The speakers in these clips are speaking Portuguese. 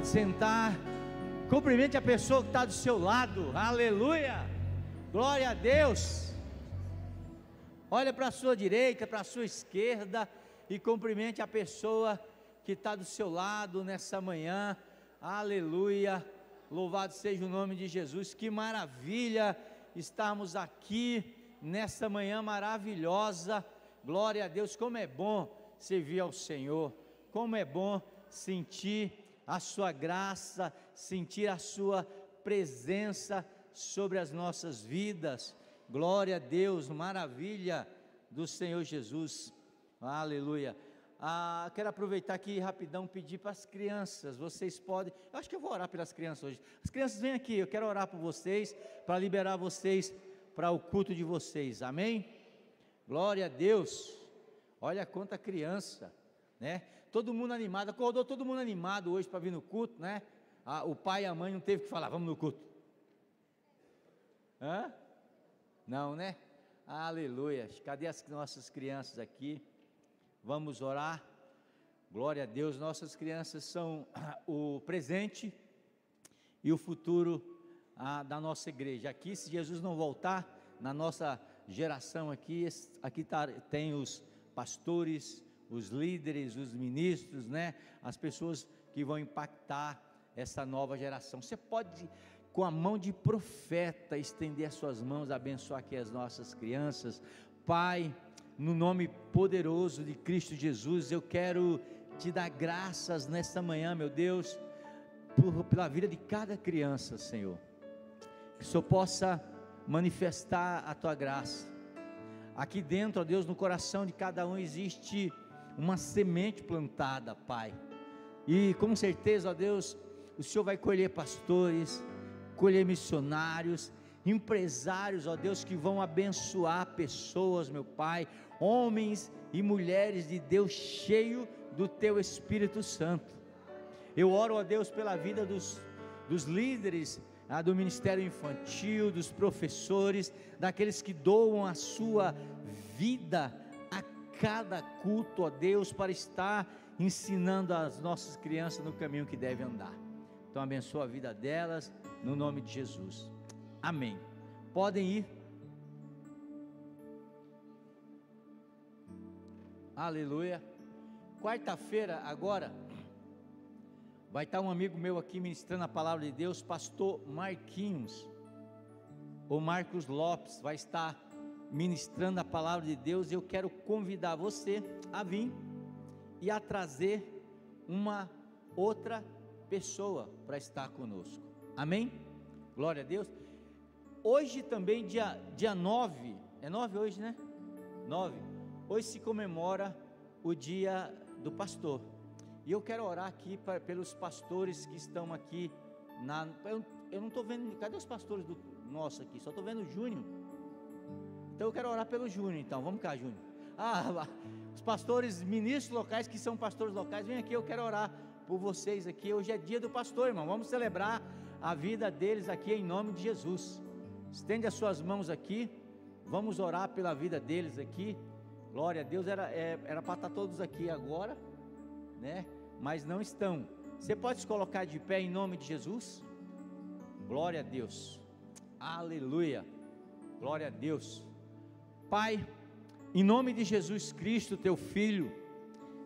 Pode sentar. Cumprimente a pessoa que está do seu lado. Aleluia. Glória a Deus. Olha para a sua direita, para a sua esquerda e cumprimente a pessoa que está do seu lado nessa manhã. Aleluia. Louvado seja o nome de Jesus. Que maravilha estarmos aqui nessa manhã maravilhosa. Glória a Deus. Como é bom servir ao Senhor. Como é bom sentir a sua graça, sentir a sua presença sobre as nossas vidas. Glória a Deus, maravilha do Senhor Jesus. Aleluia. Quero aproveitar aqui rapidão, pedir para as crianças, vocês podem, eu acho que eu vou orar pelas crianças hoje. As crianças vêm aqui, eu quero orar por vocês, para liberar vocês para o culto de vocês, amém? Glória a Deus. Olha quanta criança, né? Todo mundo animado, acordou todo mundo animado hoje para vir no culto, né? O pai e a mãe não teve que falar, vamos no culto. Hã? Não, né? Aleluia. Cadê as nossas crianças aqui? Vamos orar. Glória a Deus. Nossas crianças são o presente e o futuro da nossa igreja. Aqui, se Jesus não voltar, na nossa geração aqui tem os pastores, os líderes, os ministros, né? As pessoas que vão impactar essa nova geração. Você pode, com a mão de profeta, estender as suas mãos, abençoar aqui as nossas crianças. Pai, no nome poderoso de Cristo Jesus, eu quero te dar graças nesta manhã, meu Deus, pela vida de cada criança, Senhor. Que o Senhor possa manifestar a tua graça. Aqui dentro, ó Deus, no coração de cada um existe uma semente plantada, Pai, e com certeza, ó Deus, o Senhor vai colher pastores, colher missionários, empresários, ó Deus, que vão abençoar pessoas, meu Pai, homens e mulheres de Deus, cheio do Teu Espírito Santo. Eu oro, ó Deus, pela vida dos líderes, do ministério infantil, dos professores, daqueles que doam a sua vida a cada culto, ó Deus, para estar ensinando as nossas crianças no caminho que devem andar. Então abençoa a vida delas, no nome de Jesus, amém. Podem ir. Aleluia. Quarta-feira agora vai estar um amigo meu aqui ministrando a palavra de Deus, pastor Marquinhos, ou Marcos Lopes, vai estar ministrando a palavra de Deus. Eu quero convidar você a vir e a trazer uma outra pessoa para estar conosco, amém? Glória a Deus. Hoje também, dia 9, é 9 hoje, né? 9, hoje se comemora o dia do pastor, e eu quero orar aqui pelos pastores que estão aqui, eu não estou vendo, cadê os pastores nosso aqui? Só estou vendo o Júnior. Então eu quero orar pelo Júnior, então, vamos cá, Júnior. Os pastores, ministros locais, que são pastores locais, vem aqui, eu quero orar por vocês aqui. Hoje é dia do pastor, irmão, vamos celebrar a vida deles aqui em nome de Jesus. Estende as suas mãos aqui, vamos orar pela vida deles aqui. Glória a Deus. Era para estar todos aqui agora, né? Mas não estão. Você pode se colocar de pé em nome de Jesus? Glória a Deus, aleluia, glória a Deus. Pai, em nome de Jesus Cristo, teu Filho,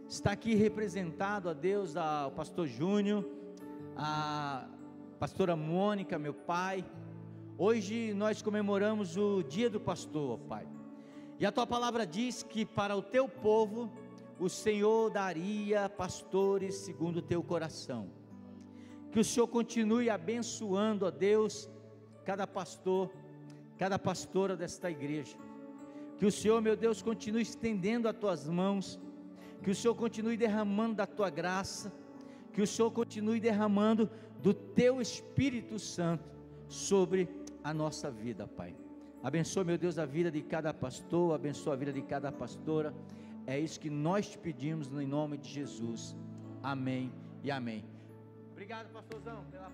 está aqui representado, ó Deus, o pastor Júnior, a pastora Mônica, meu Pai. Hoje nós comemoramos o dia do pastor, ó Pai, e a tua palavra diz que para o teu povo o Senhor daria pastores segundo o teu coração. Que o Senhor continue abençoando, ó Deus, cada pastor, cada pastora desta igreja. Que o Senhor, meu Deus, continue estendendo as tuas mãos, que o Senhor continue derramando da tua graça, que o Senhor continue derramando do teu Espírito Santo sobre a nossa vida, Pai. Abençoa, meu Deus, a vida de cada pastor, abençoa a vida de cada pastora. É isso que nós te pedimos em nome de Jesus, amém e amém. Obrigado, pastorzão, pela...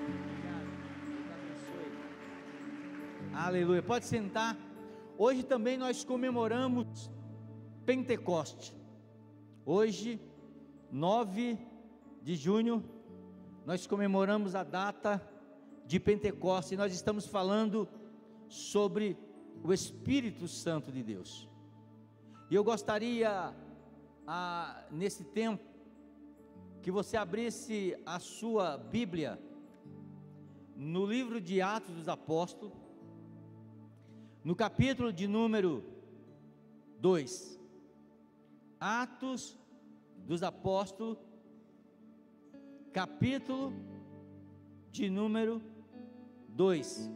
Obrigado, Deus abençoe. Aleluia, pode sentar. Hoje também nós comemoramos Pentecoste. Hoje, 9 de junho, nós comemoramos a data de Pentecostes, e nós estamos falando sobre o Espírito Santo de Deus. E eu gostaria, nesse tempo, que você abrisse a sua Bíblia no livro de Atos dos Apóstolos, no capítulo de número 2. Atos dos Apóstolos, capítulo de número 2.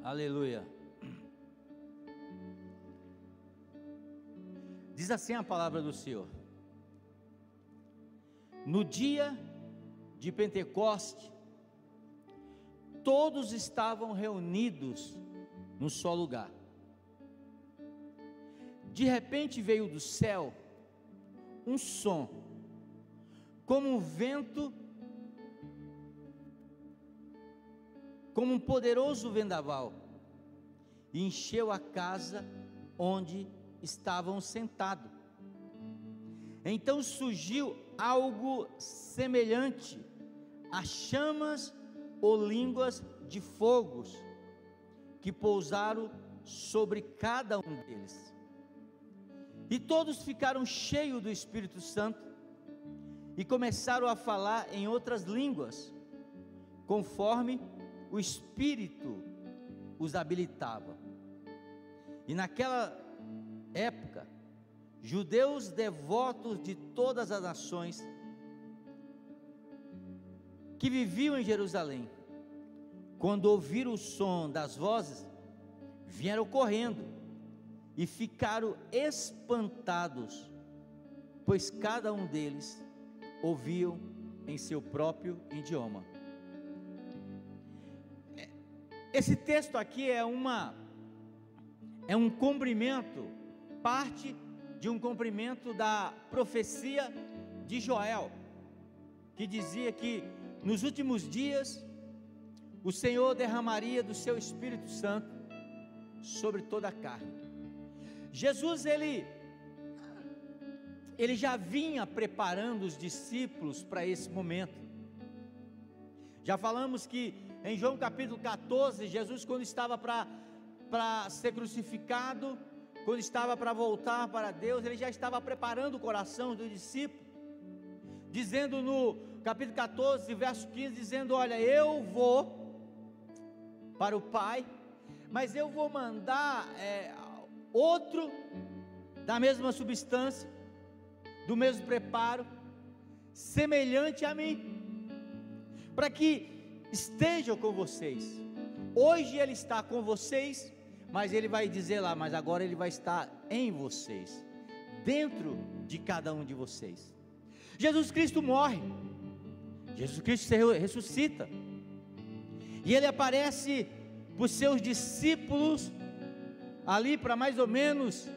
Aleluia. Diz assim a palavra do Senhor: no dia de Pentecoste, todos estavam reunidos num só lugar. De repente veio do céu um som, como um vento, como um poderoso vendaval, e encheu a casa onde estavam sentados. Então surgiu algo semelhante a chamas ou línguas de fogos, que pousaram sobre cada um deles. E todos ficaram cheios do Espírito Santo, e começaram a falar em outras línguas, conforme o Espírito os habilitava. E naquela época, judeus devotos de todas as nações que viviam em Jerusalém, quando ouviram o som das vozes, vieram correndo e ficaram espantados, pois cada um deles ouviam em seu próprio idioma. Esse texto aqui é um cumprimento, parte de um cumprimento da profecia de Joel, que dizia que nos últimos dias o Senhor derramaria do seu Espírito Santo sobre toda a carne. Jesus, ele já vinha preparando os discípulos para esse momento. Já falamos que em João capítulo 14, Jesus, quando estava para ser crucificado, quando estava para voltar para Deus, ele já estava preparando o coração do discípulo, dizendo no capítulo 14, verso 15, dizendo: olha, eu vou para o Pai, mas eu vou mandar outro da mesma substância, do mesmo preparo, semelhante a mim, para que estejam com vocês. Hoje ele está com vocês, mas ele vai dizer lá, mas agora ele vai estar em vocês, dentro de cada um de vocês. Jesus Cristo morre, Jesus Cristo ressuscita, e ele aparece para os seus discípulos, ali para mais ou menos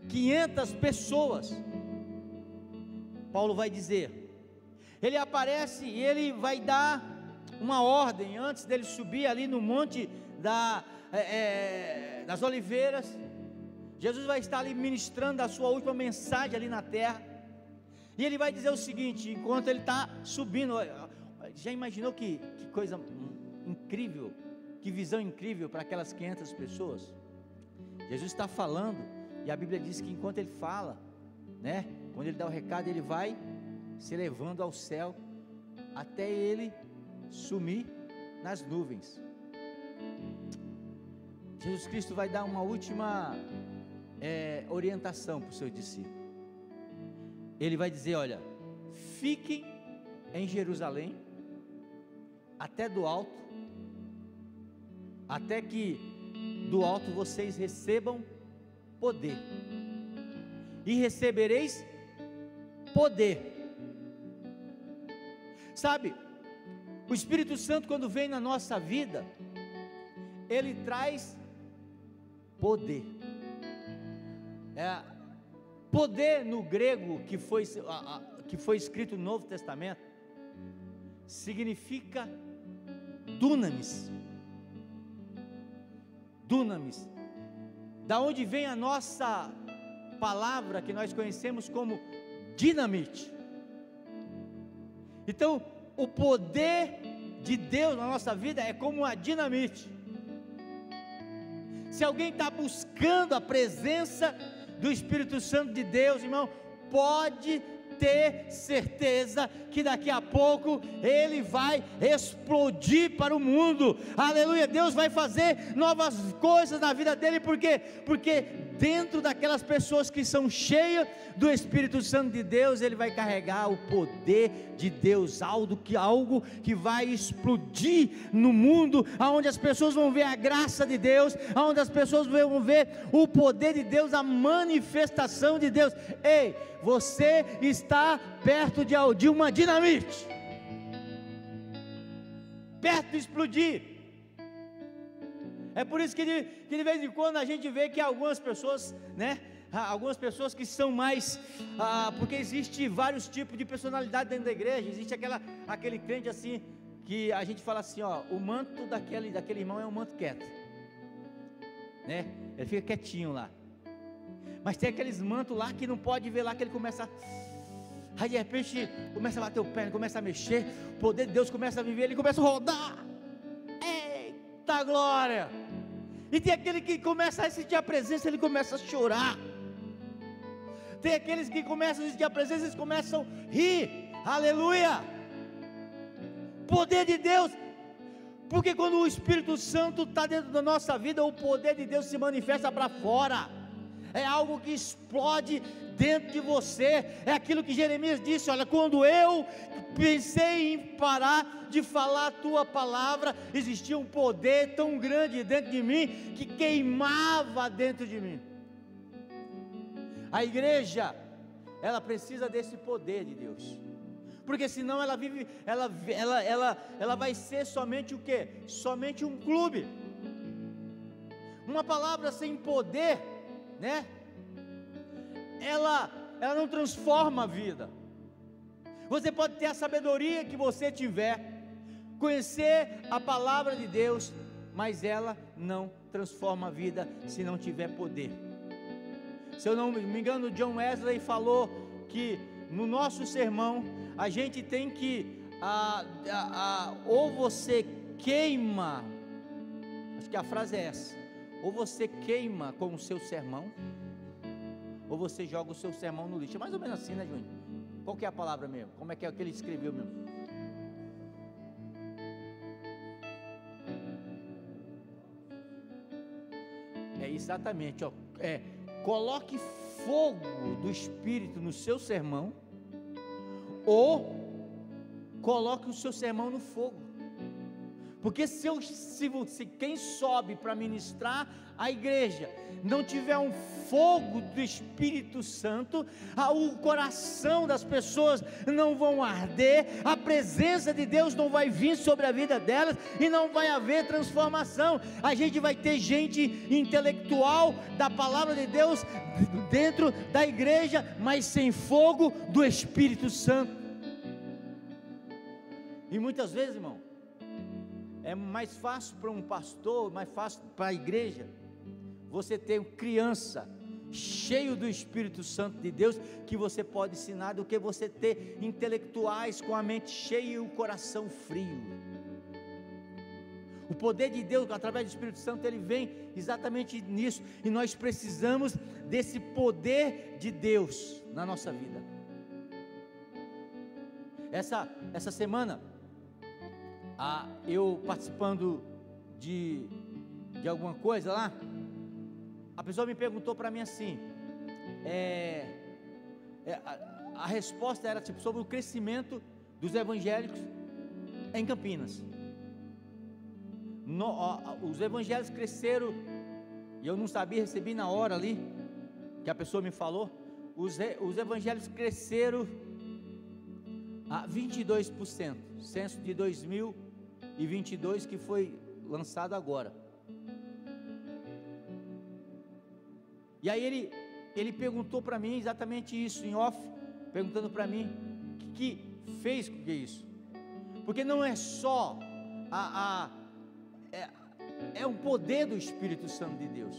500 pessoas. Paulo vai dizer, ele aparece e ele vai dar uma ordem, antes dele subir ali no monte das oliveiras. Jesus vai estar ali ministrando a sua última mensagem ali na terra, e ele vai dizer o seguinte, enquanto ele está subindo. Já imaginou que coisa incrível, que visão incrível para aquelas 500 pessoas? Jesus está falando, e a Bíblia diz que enquanto ele fala, né, quando ele dá o recado, ele vai se elevando ao céu, até ele sumir nas nuvens. Jesus Cristo vai dar uma última orientação para os seus discípulos. Ele vai dizer: olha, fiquem em Jerusalém, até do alto, até que do alto vocês recebam poder, e recebereis poder. Sabe, o Espírito Santo, quando vem na nossa vida, ele traz poder. Poder no grego, que foi escrito no Novo Testamento, significa dunamis. Dunamis, da onde vem a nossa palavra que nós conhecemos como dinamite. Então, o poder de Deus na nossa vida é como uma dinamite. Se alguém está buscando a presença do Espírito Santo de Deus, irmão, pode ter certeza que daqui a pouco ele vai explodir para o mundo. Aleluia, Deus vai fazer novas coisas na vida dele, porque dentro daquelas pessoas que são cheias do Espírito Santo de Deus, ele vai carregar o poder de Deus, algo que vai explodir no mundo, aonde as pessoas vão ver a graça de Deus, aonde as pessoas vão ver o poder de Deus, a manifestação de Deus. Ei, você está perto de uma dinamite, perto de explodir. É por isso que de vez em quando a gente vê que algumas pessoas, né, algumas pessoas que são mais, porque existe vários tipos de personalidade dentro da igreja. Existe aquele crente assim, que a gente fala assim, ó, o manto daquele irmão é um manto quieto, né, ele fica quietinho lá. Mas tem aqueles mantos lá que não pode ver lá, que ele começa, aí de repente começa a bater o pé, começa a mexer, o poder de Deus começa a viver, ele começa a rodar, eita glória. E tem aquele que começa a sentir a presença, ele começa a chorar. Tem aqueles que começam a sentir a presença, eles começam a rir, aleluia, poder de Deus. Porque quando o Espírito Santo está dentro da nossa vida, o poder de Deus se manifesta para fora, é algo que explode dentro de você. É aquilo que Jeremias disse, olha, quando eu pensei em parar de falar a tua palavra, existia um poder tão grande dentro de mim, que queimava dentro de mim. A igreja, ela precisa desse poder de Deus, porque senão ela vai ser somente o quê? Somente um clube. Uma palavra sem poder, né? Ela não transforma a vida. Você pode ter a sabedoria que você tiver, conhecer a palavra de Deus, mas ela não transforma a vida se não tiver poder. Se eu não me engano, John Wesley falou que no nosso sermão a gente tem que ou você queima, acho que a frase é essa, ou você queima com o seu sermão, ou você joga o seu sermão no lixo. É mais ou menos assim, né, Júnior? Qual que é a palavra mesmo? Como é que ele escreveu mesmo? É exatamente, ó, coloque fogo do Espírito no seu sermão, ou coloque o seu sermão no fogo. Porque se quem sobe para ministrar a igreja não tiver um fogo do Espírito Santo, o coração das pessoas não vão arder, a presença de Deus não vai vir sobre a vida delas, e não vai haver transformação. A gente vai ter gente intelectual da palavra de Deus dentro da igreja, mas sem fogo do Espírito Santo. E muitas vezes, irmão, é mais fácil para um pastor, mais fácil para a igreja, você ter criança cheio do Espírito Santo de Deus, que você pode ensinar, do que você ter intelectuais com a mente cheia e o coração frio. O poder de Deus através do Espírito Santo, ele vem exatamente nisso, e nós precisamos desse poder de Deus na nossa vida. Essa semana, eu participando de alguma coisa lá, a pessoa me perguntou para mim assim, a resposta era tipo sobre o crescimento dos evangélicos em Campinas. Os evangélicos cresceram, e eu não sabia, recebi na hora ali que a pessoa me falou, os evangélicos cresceram a 22%, censo de 2022 que foi lançado agora. E aí ele perguntou para mim exatamente isso, em off, perguntando para mim, o que fez com que isso? Porque não é só é um poder do Espírito Santo de Deus.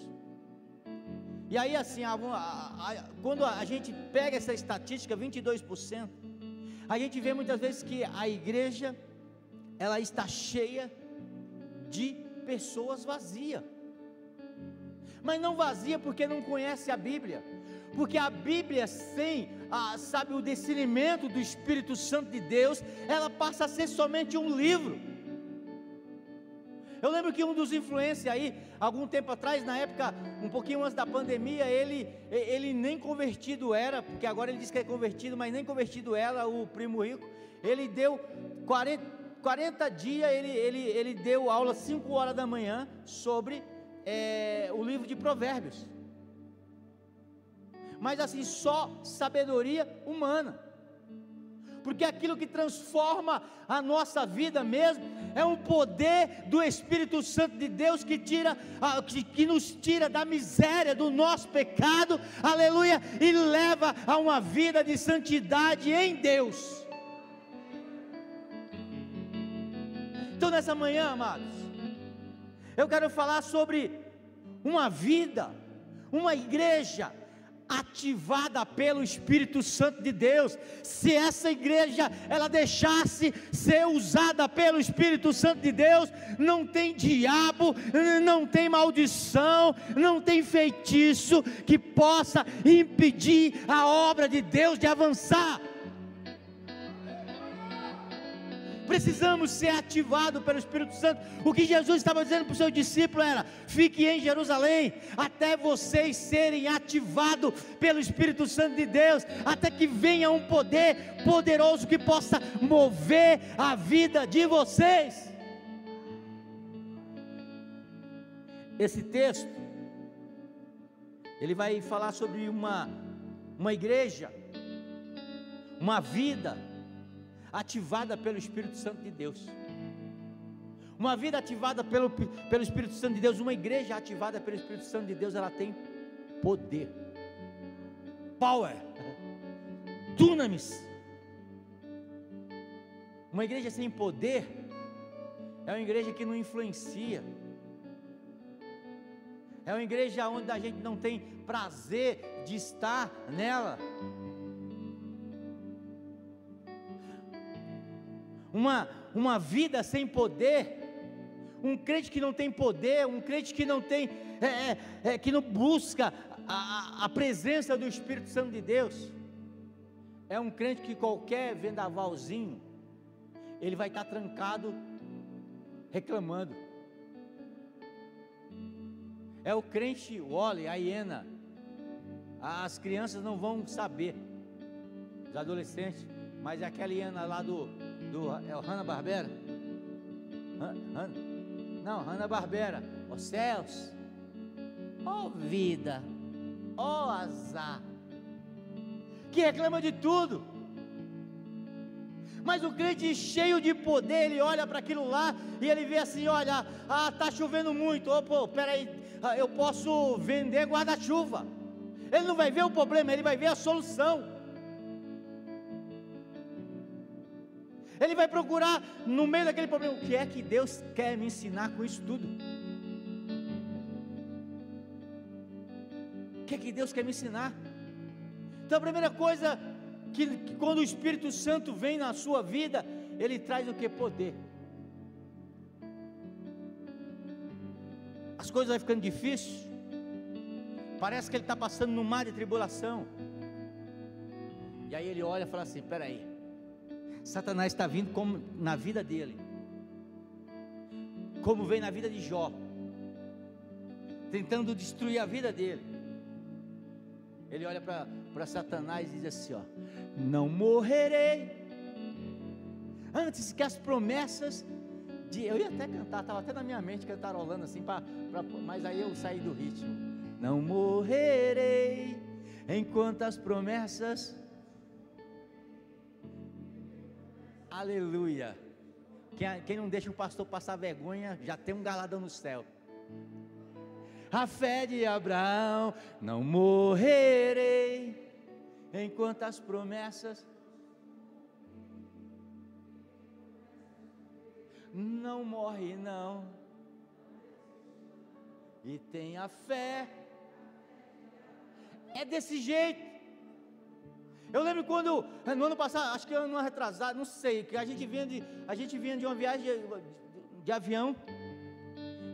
E aí assim, quando a gente pega essa estatística, 22%, a gente vê muitas vezes que a igreja, ela está cheia de pessoas vazias, mas não vazia porque não conhece a Bíblia, porque a Bíblia sem, sabe, o discernimento do Espírito Santo de Deus, ela passa a ser somente um livro. Eu lembro que um dos influencers aí, algum tempo atrás, na época, um pouquinho antes da pandemia, ele nem convertido era, porque agora ele diz que é convertido, mas nem convertido era, o primo rico. Ele deu 40 dias, ele deu aula 5 horas da manhã sobre o livro de Provérbios, mas assim, só sabedoria humana, porque aquilo que transforma a nossa vida mesmo, é um poder do Espírito Santo de Deus, que nos tira da miséria, do nosso pecado, aleluia, e leva a uma vida de santidade em Deus. Então nessa manhã, amados, eu quero falar sobre uma vida, uma igreja ativada pelo Espírito Santo de Deus. Se essa igreja, ela deixasse ser usada pelo Espírito Santo de Deus, não tem diabo, não tem maldição, não tem feitiço que possa impedir a obra de Deus de avançar. Precisamos ser ativados pelo Espírito Santo. O que Jesus estava dizendo para os seus discípulos era: fique em Jerusalém, até vocês serem ativados pelo Espírito Santo de Deus, até que venha um poder poderoso que possa mover a vida de vocês. Esse texto, ele vai falar sobre uma igreja, uma vida ativada pelo Espírito Santo de Deus. Uma vida ativada pelo Espírito Santo de Deus, uma igreja ativada pelo Espírito Santo de Deus, ela tem poder, power, dunamis. Uma igreja sem poder é uma igreja que não influencia, é uma igreja onde a gente não tem prazer de estar nela. Uma vida sem poder, um crente que não tem poder, um crente que não tem, que não busca a presença do Espírito Santo de Deus, é um crente que qualquer vendavalzinho, ele vai estar trancado, reclamando. É o crente Wally, a hiena. As crianças não vão saber, os adolescentes, mas é aquela hiena lá é o Hanna-Barbera? Não, Hanna-Barbera. Ó céus, ó vida, ó azar, que reclama de tudo. Mas o crente cheio de poder, ele olha para aquilo lá e ele vê assim: olha, está chovendo muito, peraí, eu posso vender guarda-chuva. Ele não vai ver o problema, ele vai ver a solução. Ele vai procurar no meio daquele problema: o que é que Deus quer me ensinar com isso tudo? O que é que Deus quer me ensinar? Então a primeira coisa, que quando o Espírito Santo vem na sua vida, ele traz o que? Poder. As coisas vão ficando difíceis, parece que ele está passando num mar de tribulação, e aí ele olha e fala assim: peraí, Satanás está vindo como na vida dele, como veio na vida de Jó, tentando destruir a vida dele. Ele olha para Satanás e diz assim: ó, não morrerei, antes que as promessas eu ia até cantar, estava até na minha mente cantarolando assim, mas aí eu saí do ritmo. Não morrerei, enquanto as promessas, aleluia. Quem não deixa o pastor passar vergonha, já tem um galardão no céu. A fé de Abraão: não morrerei, enquanto as promessas, não morre não, e tem a fé é desse jeito. Eu lembro quando, no ano passado, acho que ano retrasado, não sei, que a gente vinha de uma viagem de avião,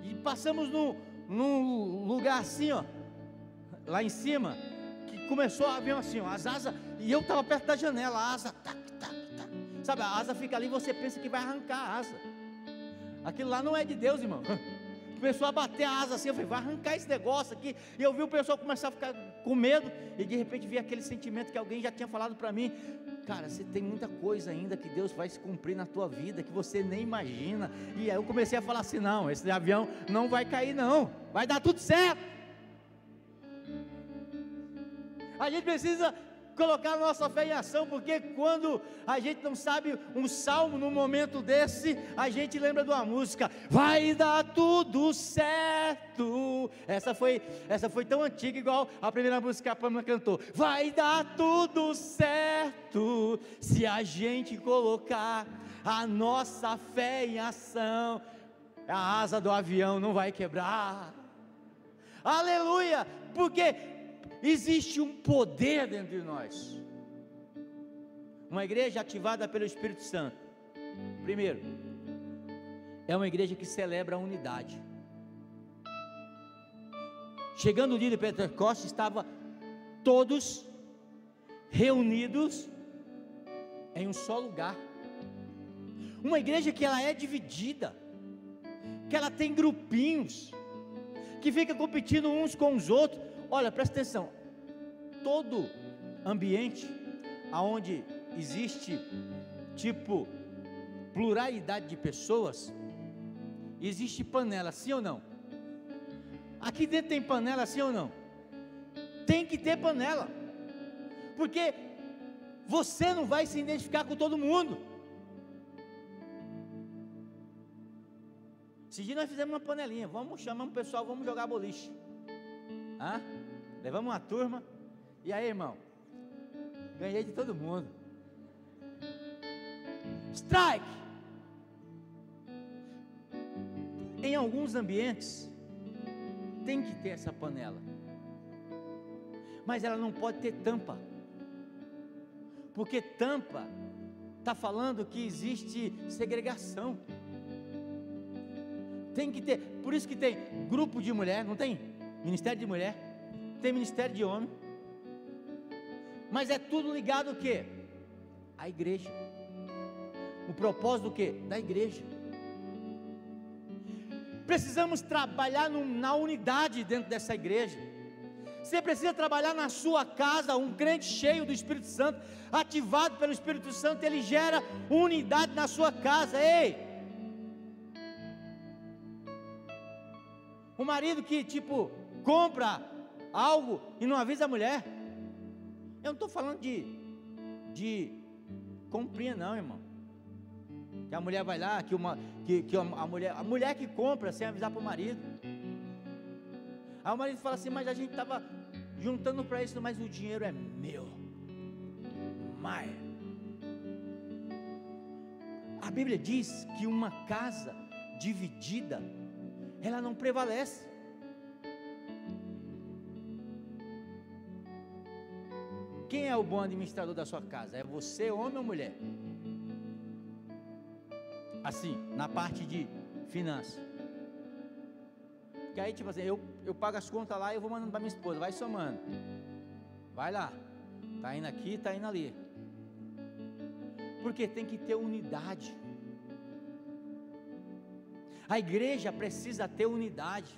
e passamos num lugar assim, ó, lá em cima, que começou o avião assim, ó, as asas, e eu estava perto da janela, a asa, tac, tac, tac, sabe, a asa fica ali, você pensa que vai arrancar a asa, aquilo lá não é de Deus, irmão. Começou a bater a asa assim, eu falei, vai arrancar esse negócio aqui, e eu vi o pessoal começar a ficar com medo, e de repente vi aquele sentimento que alguém já tinha falado para mim, cara, você tem muita coisa ainda que Deus vai se cumprir na tua vida, que você nem imagina, e aí eu comecei a falar assim, não, esse avião não vai cair não, vai dar tudo certo. A gente precisa colocar a nossa fé em ação, porque quando a gente não sabe um salmo num momento desse, a gente lembra de uma música, vai dar tudo certo. Essa foi tão antiga, igual a primeira música que a Pamela cantou, vai dar tudo certo, se a gente colocar a nossa fé em ação, a asa do avião não vai quebrar, aleluia, porque existe um poder dentro de nós. Uma igreja ativada pelo Espírito Santo, primeiro, é uma igreja que celebra a unidade. Chegando o dia de Pentecostes, estavam todos reunidos em um só lugar. Uma igreja que ela é dividida, que ela tem grupinhos, que fica competindo uns com os outros. Olha, presta atenção, todo ambiente onde existe, tipo, pluralidade de pessoas, existe panela, sim ou não? Aqui dentro tem panela, sim ou não? Tem que ter panela, porque você não vai se identificar com todo mundo. Esse dia nós fizemos uma panelinha, vamos chamar um pessoal, vamos jogar boliche. Levamos uma turma, e aí, irmão, ganhei de todo mundo. Strike! Em alguns ambientes tem que ter essa panela, mas ela não pode ter tampa, porque tampa está falando que existe segregação. Tem que ter, por isso que tem grupo de mulher, não tem? Ministério de mulher, tem ministério de homem, mas é tudo ligado ao quê? A igreja. O propósito do quê? Da igreja. Precisamos trabalhar na unidade dentro dessa igreja. Você precisa trabalhar na sua casa. Um crente cheio do Espírito Santo, ativado pelo Espírito Santo, ele gera unidade na sua casa. Ei, o marido que tipo compra algo e não avisa a mulher. Eu não estou falando de comprinha não, irmão, que a mulher vai lá, a mulher que compra sem avisar para o marido. Aí o marido fala assim, mas a gente estava juntando para isso, mas o dinheiro é meu. Mas a Bíblia diz que uma casa dividida, ela não prevalece. Quem é o bom administrador da sua casa? É você, homem ou mulher? Assim, na parte de finanças. Porque aí tipo assim, eu pago as contas lá e eu vou mandando para minha esposa, vai somando, vai lá, está indo aqui, está indo ali, porque tem que ter unidade. A igreja precisa ter unidade.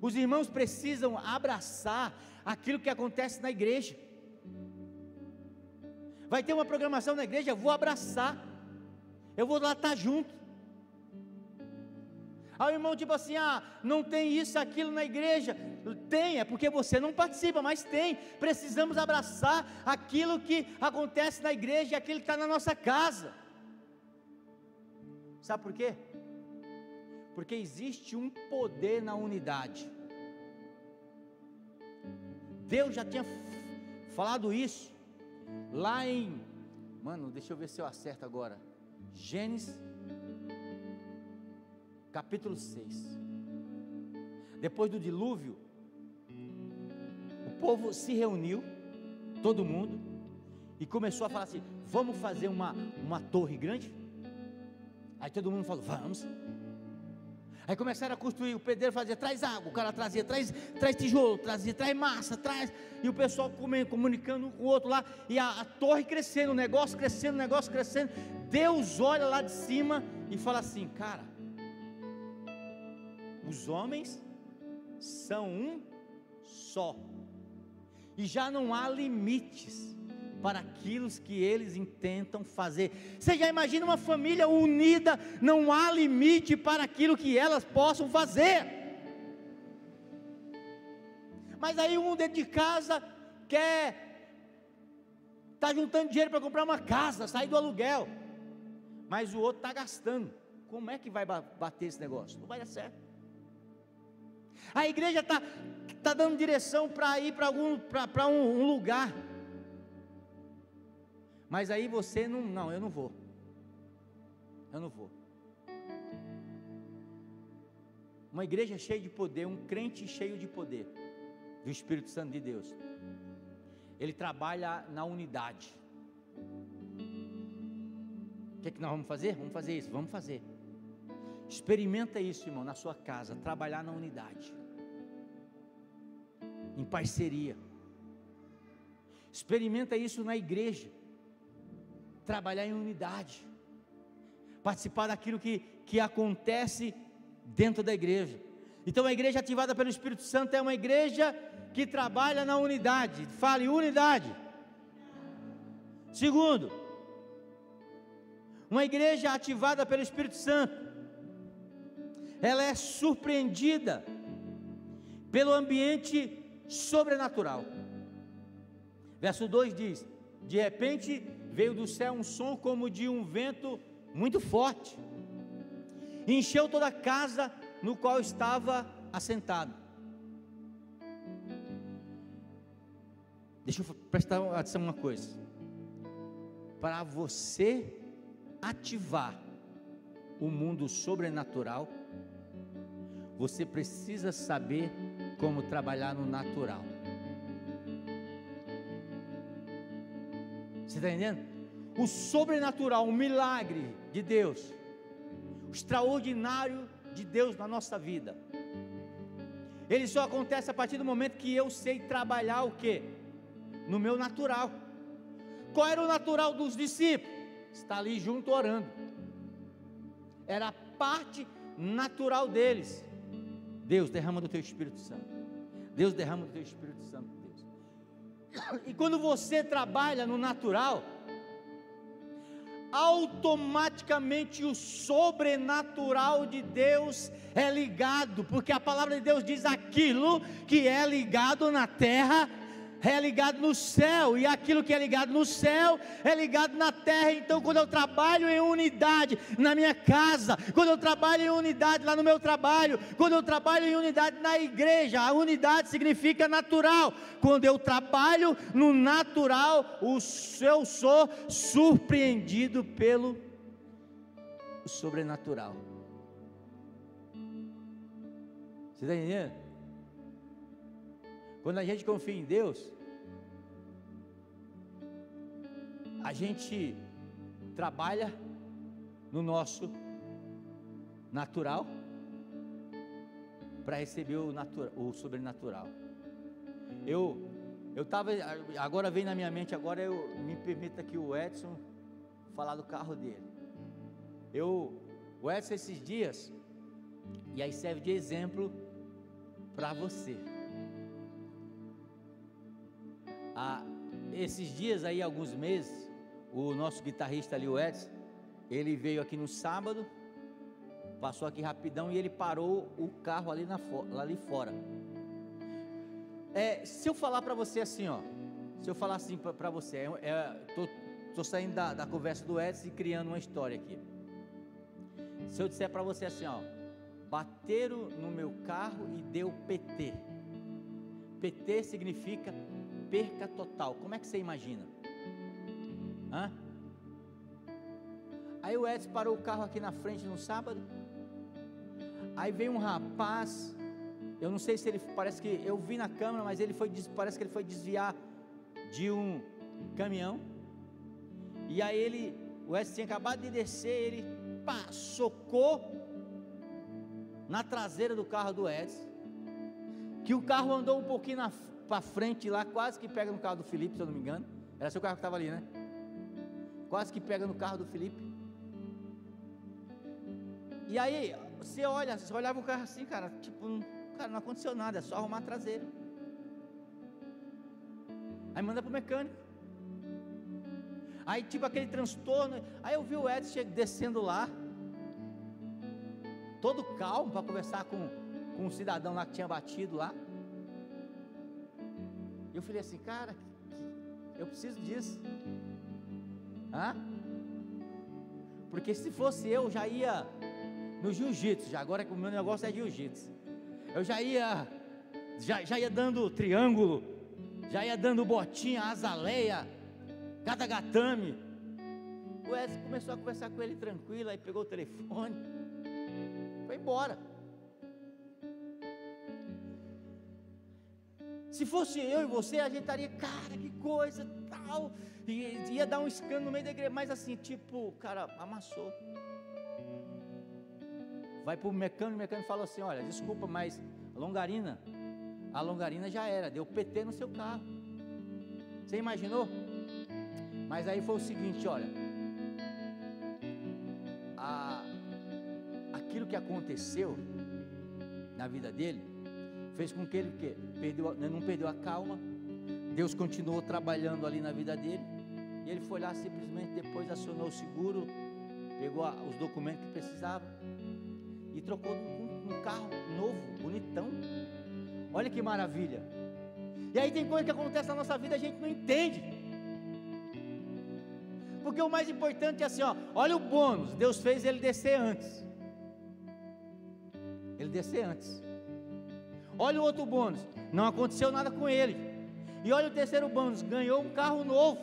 Os irmãos precisam abraçar aquilo que acontece na igreja. Vai ter uma programação na igreja, eu vou abraçar, eu vou lá estar junto. Aí o irmão tipo assim, não tem isso, aquilo na igreja. Tem, é porque você não participa, mas tem. Precisamos abraçar aquilo que acontece na igreja e aquilo que está na nossa casa. Sabe por quê? Porque existe um poder na unidade. Deus já tinha falado isso lá em, deixa eu ver se eu acerto agora, Gênesis capítulo 6. Depois do dilúvio, o povo se reuniu, todo mundo, e começou a falar assim: vamos fazer uma torre grande? Aí todo mundo falou: vamos. Aí começaram a construir, o pedreiro fazia, traz água, o cara trazia, traz tijolo, traz massa, e o pessoal comunicando um com o outro lá, e a torre crescendo, o negócio crescendo, Deus olha lá de cima e fala assim: cara, os homens são um só, e já não há limites para aquilo que eles intentam fazer. Você já imagina uma família unida? Não há limite para aquilo que elas possam fazer. Mas aí um dentro de casa está juntando dinheiro para comprar uma casa, sair do aluguel, mas o outro está gastando. Como é que vai bater esse negócio? Não vai dar certo. A igreja está dando direção para ir para um lugar, mas aí você não, eu não vou. Uma igreja cheia de poder, um crente cheio de poder do Espírito Santo de Deus, ele trabalha na unidade. O que é que nós vamos fazer? Vamos fazer isso, vamos fazer. Experimenta isso, irmão, na sua casa, trabalhar na unidade, em parceria. Experimenta isso na igreja, trabalhar em unidade, participar daquilo que acontece dentro da igreja. Então a igreja ativada pelo Espírito Santo é uma igreja que trabalha na unidade. Fale unidade. Segundo, uma igreja ativada pelo Espírito Santo, ela é surpreendida pelo ambiente sobrenatural. Verso 2 diz: de repente veio do céu um som como de um vento muito forte, encheu toda a casa no qual estava assentado. Deixa eu prestar atenção uma coisa. Para você ativar o mundo sobrenatural, você precisa saber como trabalhar no natural. Você está entendendo? O sobrenatural, o milagre de Deus, o extraordinário de Deus na nossa vida, ele só acontece a partir do momento que eu sei trabalhar o quê? No meu natural. Qual era o natural dos discípulos? Está ali junto orando. Era a parte natural deles. Deus, derrama do teu Espírito Santo. Deus, derrama do teu Espírito Santo, Deus. E quando você trabalha no natural, automaticamente o sobrenatural de Deus é ligado, porque a palavra de Deus diz: aquilo que é ligado na terra é ligado no céu, e aquilo que é ligado no céu é ligado na terra. Então quando eu trabalho em unidade na minha casa, quando eu trabalho em unidade lá no meu trabalho, quando eu trabalho em unidade na igreja, a unidade significa natural. Quando eu trabalho no natural, eu sou surpreendido pelo sobrenatural. Você está entendendo? Quando a gente confia em Deus, a gente trabalha no nosso natural para receber o sobrenatural. Eu estava, agora vem na minha mente, me permita que o Edson falar do carro dele. O Edson esses dias, e aí serve de exemplo para você. Esses dias aí, alguns meses, o nosso guitarrista ali, o Edson, ele veio aqui no sábado, passou aqui rapidão e ele parou o carro ali fora. Se eu falar para você assim, se eu falar assim para você, estou saindo da conversa do Edson e criando uma história aqui. Se eu disser para você assim, bateram no meu carro e deu PT. PT significa perca total. Como é que você imagina? Aí o Edson parou o carro aqui na frente no sábado. Aí veio um rapaz eu não sei se ele, parece que, eu vi na câmera, mas parece que ele foi desviar de um caminhão, e aí o Edson tinha acabado de descer, ele socou na traseira do carro do Edson, que o carro andou um pouquinho para frente lá, quase que pega no carro do Felipe, se eu não me engano, era seu carro que estava ali, né? Quase que pega no carro do Felipe. E aí, você olhava o carro assim, cara, tipo, cara, não aconteceu nada, é só arrumar a traseira. Aí manda pro mecânico. Aí tipo aquele transtorno. Aí eu vi o Edson descendo lá, todo calmo, para conversar com um cidadão lá que tinha batido lá. E eu falei assim, cara, eu preciso disso. Porque se fosse eu, já ia no jiu-jitsu, agora que o meu negócio é jiu-jitsu, eu já ia dando triângulo, já ia dando botinha, azaleia, katagatame. O Edson começou a conversar com ele tranquilo, aí pegou o telefone, foi embora. Se fosse eu e você, a gente estaria, cara, que coisa, tal, e ia dar um escândalo no meio da igreja, mas assim, tipo, cara, amassou. Vai para o mecânico, o mecânico falou assim, olha, desculpa, mas a longarina já era, deu PT no seu carro. Você imaginou? Mas aí foi o seguinte, olha, aquilo que aconteceu na vida dele, fez com que ele não perdeu a calma. Deus continuou trabalhando ali na vida dele, e ele foi lá simplesmente depois acionou o seguro, pegou os documentos que precisava e trocou um carro novo, bonitão. Olha que maravilha. E aí tem coisa que acontece na nossa vida, a gente não entende, porque o mais importante é assim, olha o bônus, Deus fez ele descer antes. Olha o outro bônus, não aconteceu nada com ele. E olha o terceiro bônus, ganhou um carro novo.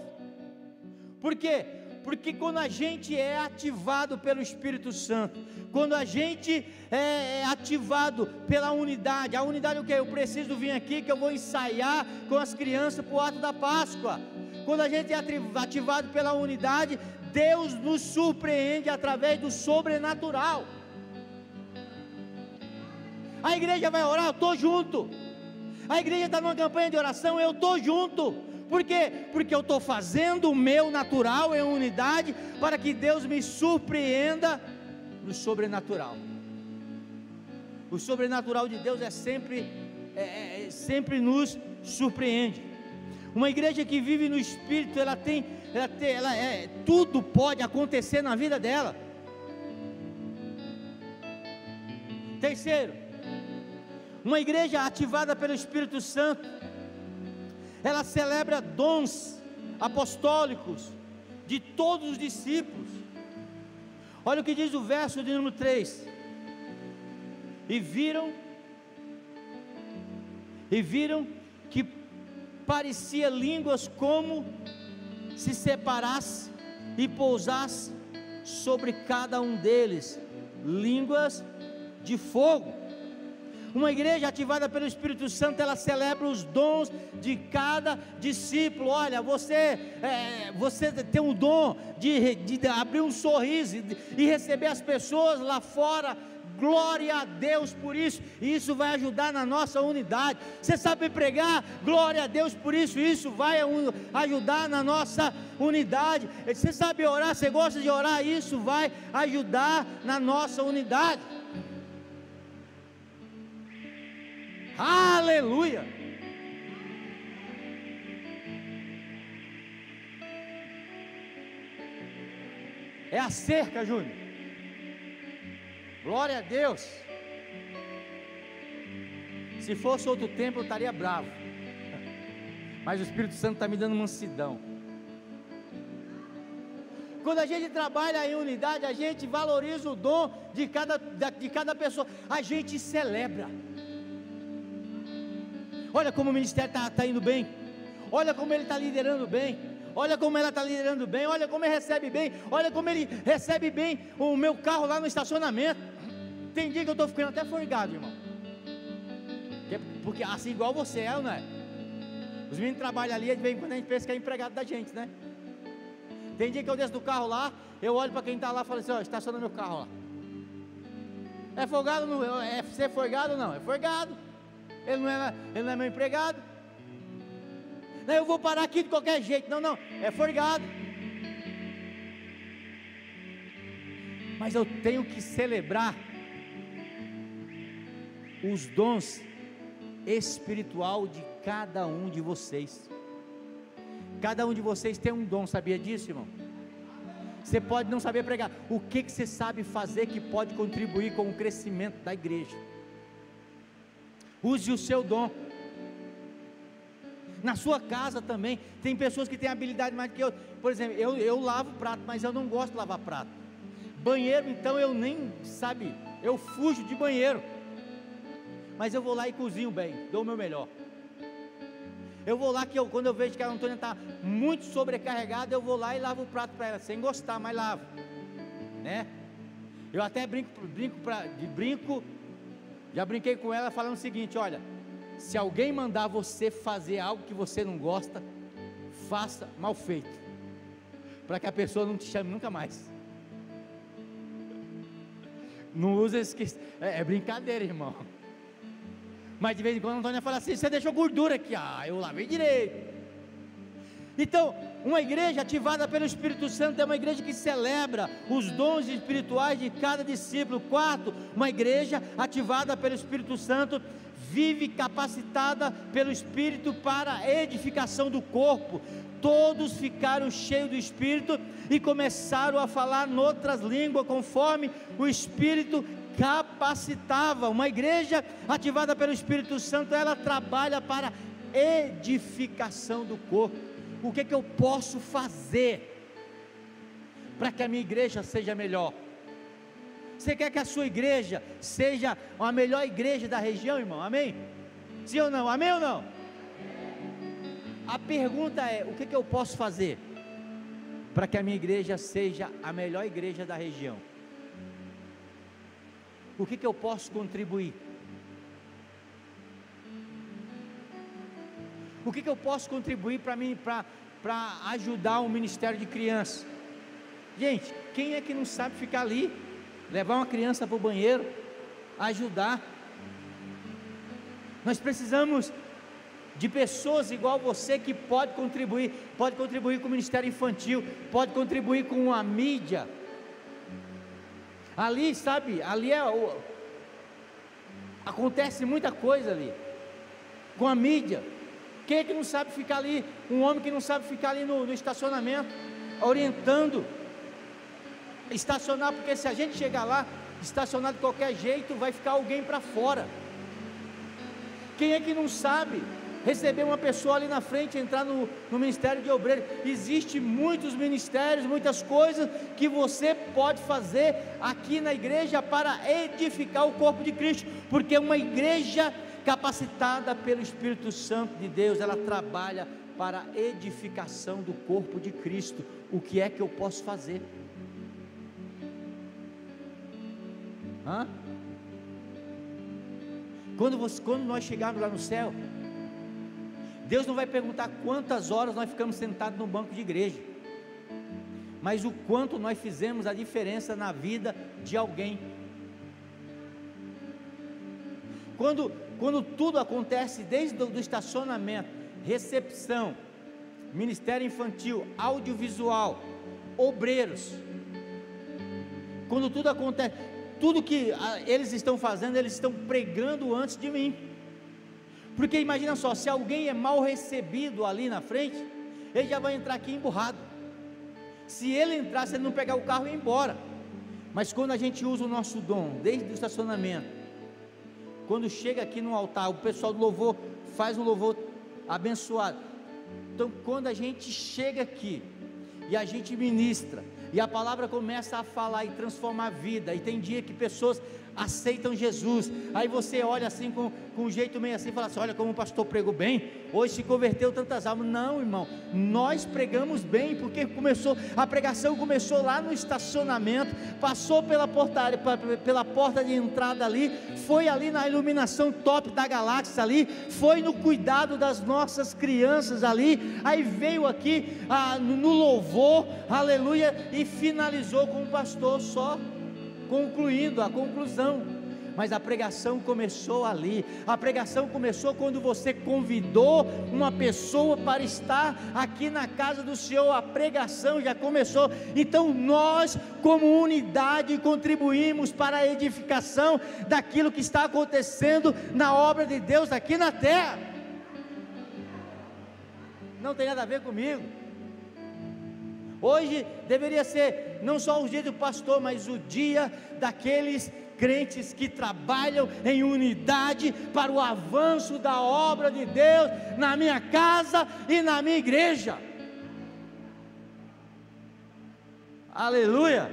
Por quê? Porque quando a gente é ativado pelo Espírito Santo, quando a gente é ativado pela unidade, a unidade é o que? Eu preciso vir aqui que eu vou ensaiar com as crianças para o ato da Páscoa. Quando a gente é ativado pela unidade, Deus nos surpreende através do sobrenatural. A igreja vai orar, eu estou junto. A igreja está numa campanha de oração, eu estou junto. Por quê? Porque eu estou fazendo o meu natural em unidade, para que Deus me surpreenda no sobrenatural. O sobrenatural de Deus sempre nos surpreende. Uma igreja que vive no Espírito, tudo pode acontecer na vida dela. Terceiro, uma igreja ativada pelo Espírito Santo, ela celebra dons apostólicos de todos os discípulos. Olha o que diz o verso de número 3: e viram que parecia línguas como se separasse e pousasse sobre cada um deles, línguas de fogo. Uma igreja ativada pelo Espírito Santo, ela celebra os dons de cada discípulo. Olha, você tem o dom de abrir um sorriso e receber as pessoas lá fora. Glória a Deus por isso. E isso vai ajudar na nossa unidade. Você sabe pregar? Glória a Deus por isso. Isso vai ajudar na nossa unidade. Você sabe orar? Você gosta de orar? Isso vai ajudar na nossa unidade. Aleluia! É a cerca, Júnior. Glória a Deus. Se fosse outro tempo eu estaria bravo, mas o Espírito Santo está me dando mansidão. Quando a gente trabalha em unidade, a gente valoriza o dom de cada pessoa, a gente celebra. Olha como o ministério está indo bem, olha como ele está liderando bem, olha como ela está liderando bem, olha como ele recebe bem, olha como ele recebe bem o meu carro lá no estacionamento. Tem dia que eu estou ficando até forgado, irmão. Porque assim igual você é, não é? Os meninos trabalham ali, de vez em quando a gente pensa que é empregado da gente, né? Tem dia que eu desço do carro lá, eu olho para quem está lá e falo assim, ó, estaciona meu carro lá. É folgado ou não? É ser folgado ou não? É folgado. Ele não é meu empregado. Não, eu vou parar aqui de qualquer jeito. Não, é folgado. Mas eu tenho que celebrar os dons espiritual de cada um de vocês. Cada um de vocês tem um dom, sabia disso, irmão? Você pode não saber pregar, o que você sabe fazer que pode contribuir com o crescimento da igreja? Use o seu dom. Na sua casa também, tem pessoas que têm habilidade mais do que eu. Por exemplo, eu lavo prato, mas eu não gosto de lavar prato. Banheiro, então eu nem, eu fujo de banheiro. Mas eu vou lá e cozinho bem, dou o meu melhor. Eu vou lá quando eu vejo que a Antônia está muito sobrecarregada, eu vou lá e lavo o prato para ela, sem gostar, mas lavo, né? Eu até já brinquei com ela falando o seguinte, olha, se alguém mandar você fazer algo que você não gosta, faça mal feito, para que a pessoa não te chame nunca mais. Não usa esse, é brincadeira, irmão. Mas de vez em quando a Antônia fala assim, você deixou gordura aqui, eu lavei direito. Então, uma igreja ativada pelo Espírito Santo é uma igreja que celebra os dons espirituais de cada discípulo. Quarto, uma igreja ativada pelo Espírito Santo vive capacitada pelo Espírito para a edificação do corpo. Todos ficaram cheios do Espírito e começaram a falar noutras línguas, conforme o Espírito capacitava. Uma igreja ativada pelo Espírito Santo, ela trabalha para edificação do corpo. O que eu posso fazer para que a minha igreja seja melhor? Você quer que a sua igreja seja a melhor igreja da região, irmão? Amém? Sim ou não? Amém ou não? A pergunta é, o que eu posso fazer para que a minha igreja seja a melhor igreja da região? O que eu posso contribuir? O que eu posso contribuir para ajudar o ministério de crianças? Gente, quem é que não sabe ficar ali, levar uma criança para o banheiro, ajudar? Nós precisamos de pessoas igual você que pode contribuir com o ministério infantil, pode contribuir com a mídia. Ali, ali acontece muita coisa ali, com a mídia. Quem é que não sabe ficar ali? Um homem que não sabe ficar ali no estacionamento, orientando, estacionar, porque se a gente chegar lá, estacionar de qualquer jeito, vai ficar alguém para fora. Quem é que não sabe receber uma pessoa ali na frente, entrar no ministério de obreiro? Existem muitos ministérios, muitas coisas que você pode fazer aqui na igreja para edificar o corpo de Cristo, porque uma igreja capacitada pelo Espírito Santo de Deus, ela trabalha para a edificação do corpo de Cristo. O que é que eu posso fazer? Quando nós chegarmos lá no céu, Deus não vai perguntar quantas horas nós ficamos sentados no banco de igreja, mas o quanto nós fizemos a diferença na vida de alguém. Quando tudo acontece, desde o estacionamento, recepção, ministério infantil, audiovisual, obreiros, quando tudo acontece, tudo que eles estão fazendo, eles estão pregando antes de mim. Porque imagina só, se alguém é mal recebido ali na frente, ele já vai entrar aqui emburrado. Se ele entrar, se ele não pegar o carro e ir embora. Mas quando a gente usa o nosso dom, desde o estacionamento, quando chega aqui no altar, o pessoal do louvor faz um louvor abençoado. Então quando a gente chega aqui e a gente ministra, e a palavra começa a falar e transformar a vida, e tem dia que pessoas aceitam Jesus. Aí você olha assim com um jeito meio assim, fala assim: olha como o pastor pregou bem, hoje se converteu tantas almas. Não, irmão, nós pregamos bem, porque a pregação começou lá no estacionamento, passou pela porta de entrada ali, foi ali na iluminação top da galáxia ali, foi no cuidado das nossas crianças ali, aí veio aqui no louvor, aleluia, e finalizou com o pastor só concluindo a conclusão. Mas a pregação começou ali. A pregação começou quando você convidou uma pessoa para estar aqui na casa do Senhor. A pregação já começou. Então nós, como unidade, contribuímos para a edificação daquilo que está acontecendo na obra de Deus aqui na terra. Não tem nada a ver comigo. Hoje deveria ser não só o dia do pastor, mas o dia daqueles crentes que trabalham em unidade para o avanço da obra de Deus na minha casa e na minha igreja. Aleluia!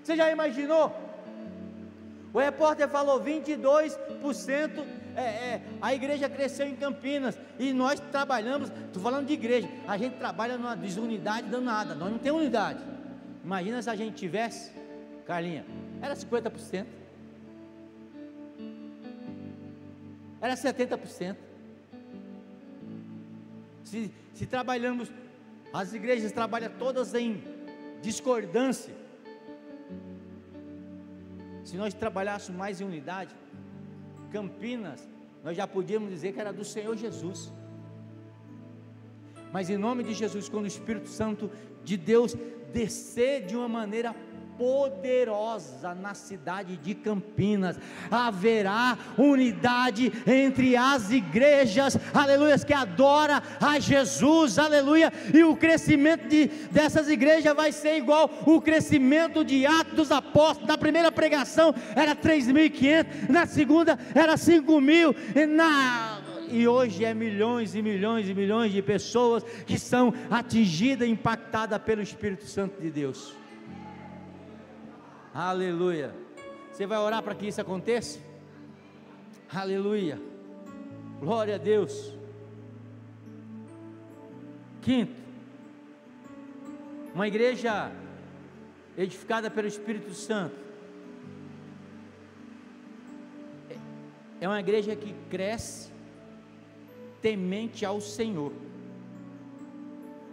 Você já imaginou? O repórter falou 22%. A igreja cresceu em Campinas e nós trabalhamos, estou falando de igreja, a gente trabalha numa desunidade danada, nós não temos unidade. Imagina se a gente tivesse, Carlinha, era 50%, era 70%. Se trabalhamos, as igrejas trabalham todas em discordância. Se nós trabalhássemos mais em unidade, Campinas, nós já podíamos dizer que era do Senhor Jesus. Mas em nome de Jesus, quando o Espírito Santo de Deus descer de uma maneira poderosa na cidade de Campinas, haverá unidade entre as igrejas, aleluia, que adora a Jesus, aleluia, e o crescimento dessas igrejas vai ser igual o crescimento de Atos dos Apóstolos. Na primeira pregação era 3.500, na segunda era 5.000, e hoje é milhões e milhões e milhões de pessoas que são atingidas, impactadas pelo Espírito Santo de Deus. Aleluia. Você vai orar para que isso aconteça? Aleluia. Glória a Deus. Quinto, uma igreja edificada pelo Espírito Santo é uma igreja que cresce temente ao Senhor.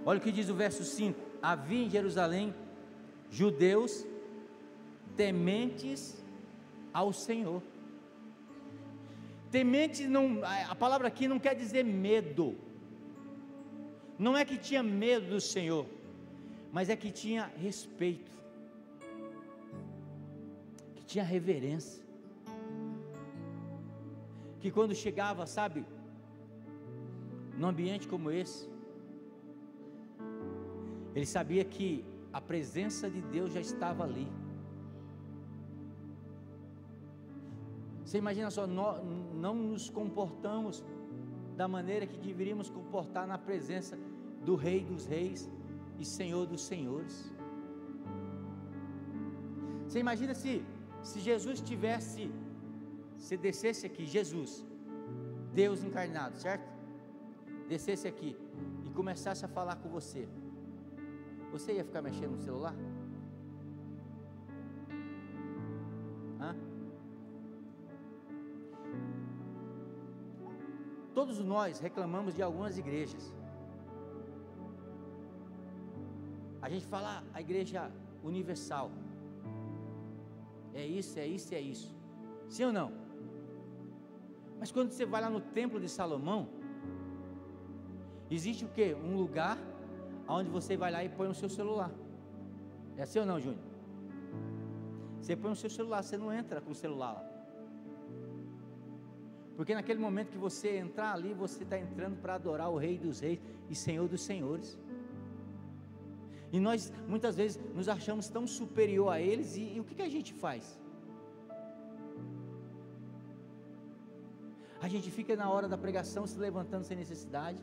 Olha o que diz o verso 5: havia em Jerusalém judeus tementes ao Senhor. Temente, não, a palavra aqui não quer dizer medo, não é que tinha medo do Senhor, mas é que tinha respeito, que tinha reverência, que quando chegava, sabe, num ambiente como esse, ele sabia que a presença de Deus já estava ali. Você imagina só, nós não nos comportamos da maneira que deveríamos comportar na presença do Rei dos Reis e Senhor dos Senhores. Você imagina se Jesus se descesse aqui, Jesus, Deus encarnado, certo? Descesse aqui e começasse a falar com você, você ia ficar mexendo no celular? Todos nós reclamamos de algumas igrejas. A gente fala a igreja universal, é isso, é isso, é isso, sim ou não? Mas quando você vai lá no templo de Salomão, existe o quê? Um lugar onde você vai lá e põe o seu celular. É assim ou não, Júnior? Você põe o seu celular, você não entra com o celular lá, porque naquele momento que você entrar ali, você está entrando para adorar o Rei dos Reis e Senhor dos Senhores. E nós muitas vezes nos achamos tão superior a eles, e o que a gente faz? A gente fica na hora da pregação se levantando sem necessidade.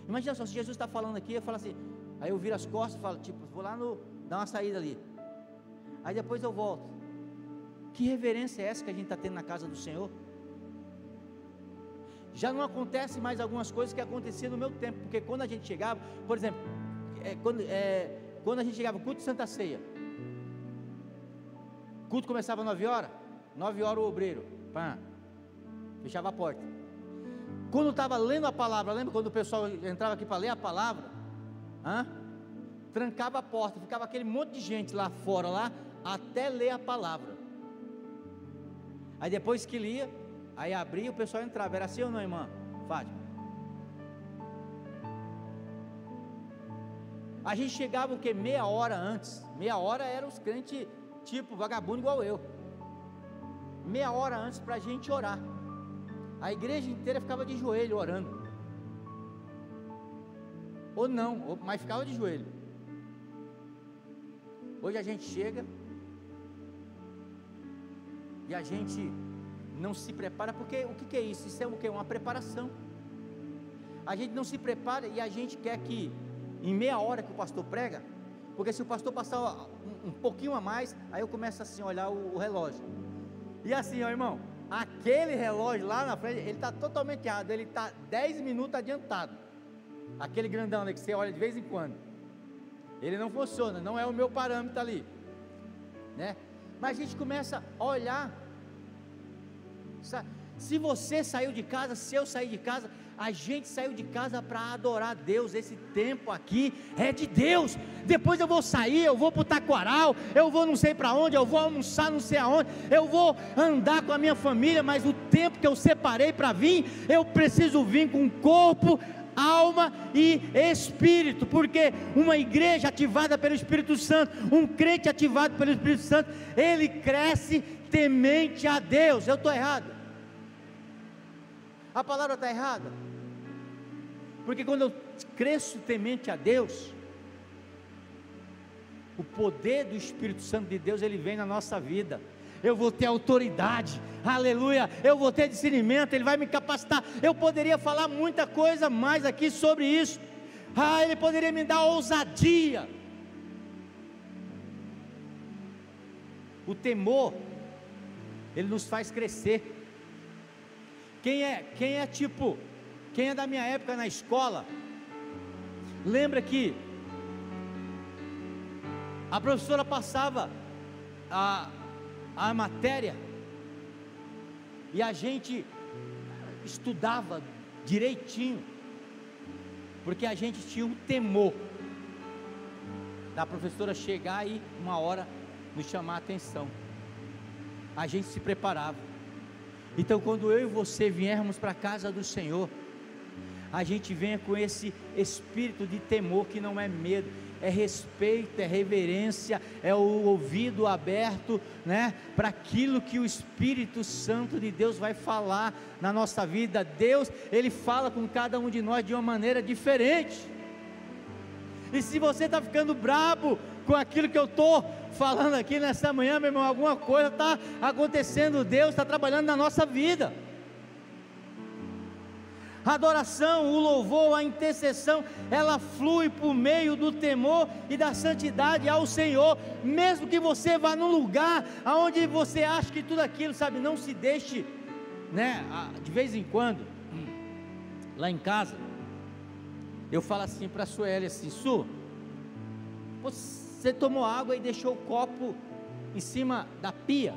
Imagina só, se Jesus está falando aqui, eu falo assim, aí eu viro as costas e falo, tipo, vou lá dar uma saída ali. aí depois eu volto. Que reverência é essa que a gente está tendo na casa do Senhor? Já não acontece mais algumas coisas que aconteciam no meu tempo, porque quando a gente chegava, por exemplo, quando a gente chegava, culto de Santa Ceia, culto começava 9 horas, 9 horas o obreiro, pá, fechava a porta. Quando estava lendo a palavra, lembra quando o pessoal entrava aqui para ler a palavra? Trancava a porta, ficava aquele monte de gente lá fora, lá, até ler a palavra. Aí depois que lia, aí abria, o pessoal entrava. Era assim ou não, irmã Fátima? A gente chegava o que? Meia hora antes. Meia hora eram os crentes tipo vagabundo igual eu. Meia hora antes para a gente orar. A igreja inteira ficava de joelho orando. Ou não, mas ficava de joelho. Hoje a gente chega e a gente não se prepara, porque o que é isso? Isso é o que? Uma preparação. A gente não se prepara e a gente quer que em meia hora que o pastor prega, porque se o pastor passar um pouquinho a mais, aí eu começo assim a olhar o relógio. E assim, ó irmão, aquele relógio lá na frente, ele está totalmente errado, ele está 10 minutos adiantado. Aquele grandão ali que você olha de vez em quando, ele não funciona, não é o meu parâmetro ali, né? Mas a gente começa a olhar, sabe? Se você saiu de casa, se eu saí de casa, a gente saiu de casa para adorar a Deus. Esse tempo aqui é de Deus. Depois eu vou sair, eu vou para o Taquaral, eu vou não sei para onde, eu vou almoçar não sei aonde, eu vou andar com a minha família, mas o tempo que eu separei para vir, eu preciso vir com corpo, alma e espírito, porque uma igreja ativada pelo Espírito Santo, um crente ativado pelo Espírito Santo, ele cresce temente a Deus. Eu estou errado? A palavra está errada? Porque quando eu cresço temente a Deus, o poder do Espírito Santo de Deus, ele vem na nossa vida. Eu vou ter autoridade, aleluia, eu vou ter discernimento, ele vai me capacitar. Eu poderia falar muita coisa mais aqui sobre isso. Ele poderia me dar ousadia. O temor, ele nos faz crescer. Quem é da minha época na escola, lembra que a professora passava a matéria e a gente estudava direitinho, porque a gente tinha um temor da professora chegar e uma hora nos chamar a atenção. A gente se preparava. Então quando eu e você viermos para a casa do Senhor, a gente venha com esse espírito de temor, que não é medo, é respeito, é reverência, é o ouvido aberto, né, para aquilo que o Espírito Santo de Deus vai falar na nossa vida. Deus, ele fala com cada um de nós de uma maneira diferente. E se você está ficando brabo com aquilo que eu estou falando aqui nessa manhã, meu irmão, alguma coisa está acontecendo, Deus está trabalhando na nossa vida. A adoração, o louvor, a intercessão, ela flui por meio do temor e da santidade ao Senhor. Mesmo que você vá num lugar onde você acha que tudo aquilo, sabe, não se deixe, né, de vez em quando, lá em casa, eu falo assim para a Sueli, assim: Su, você tomou água e deixou o copo em cima da pia.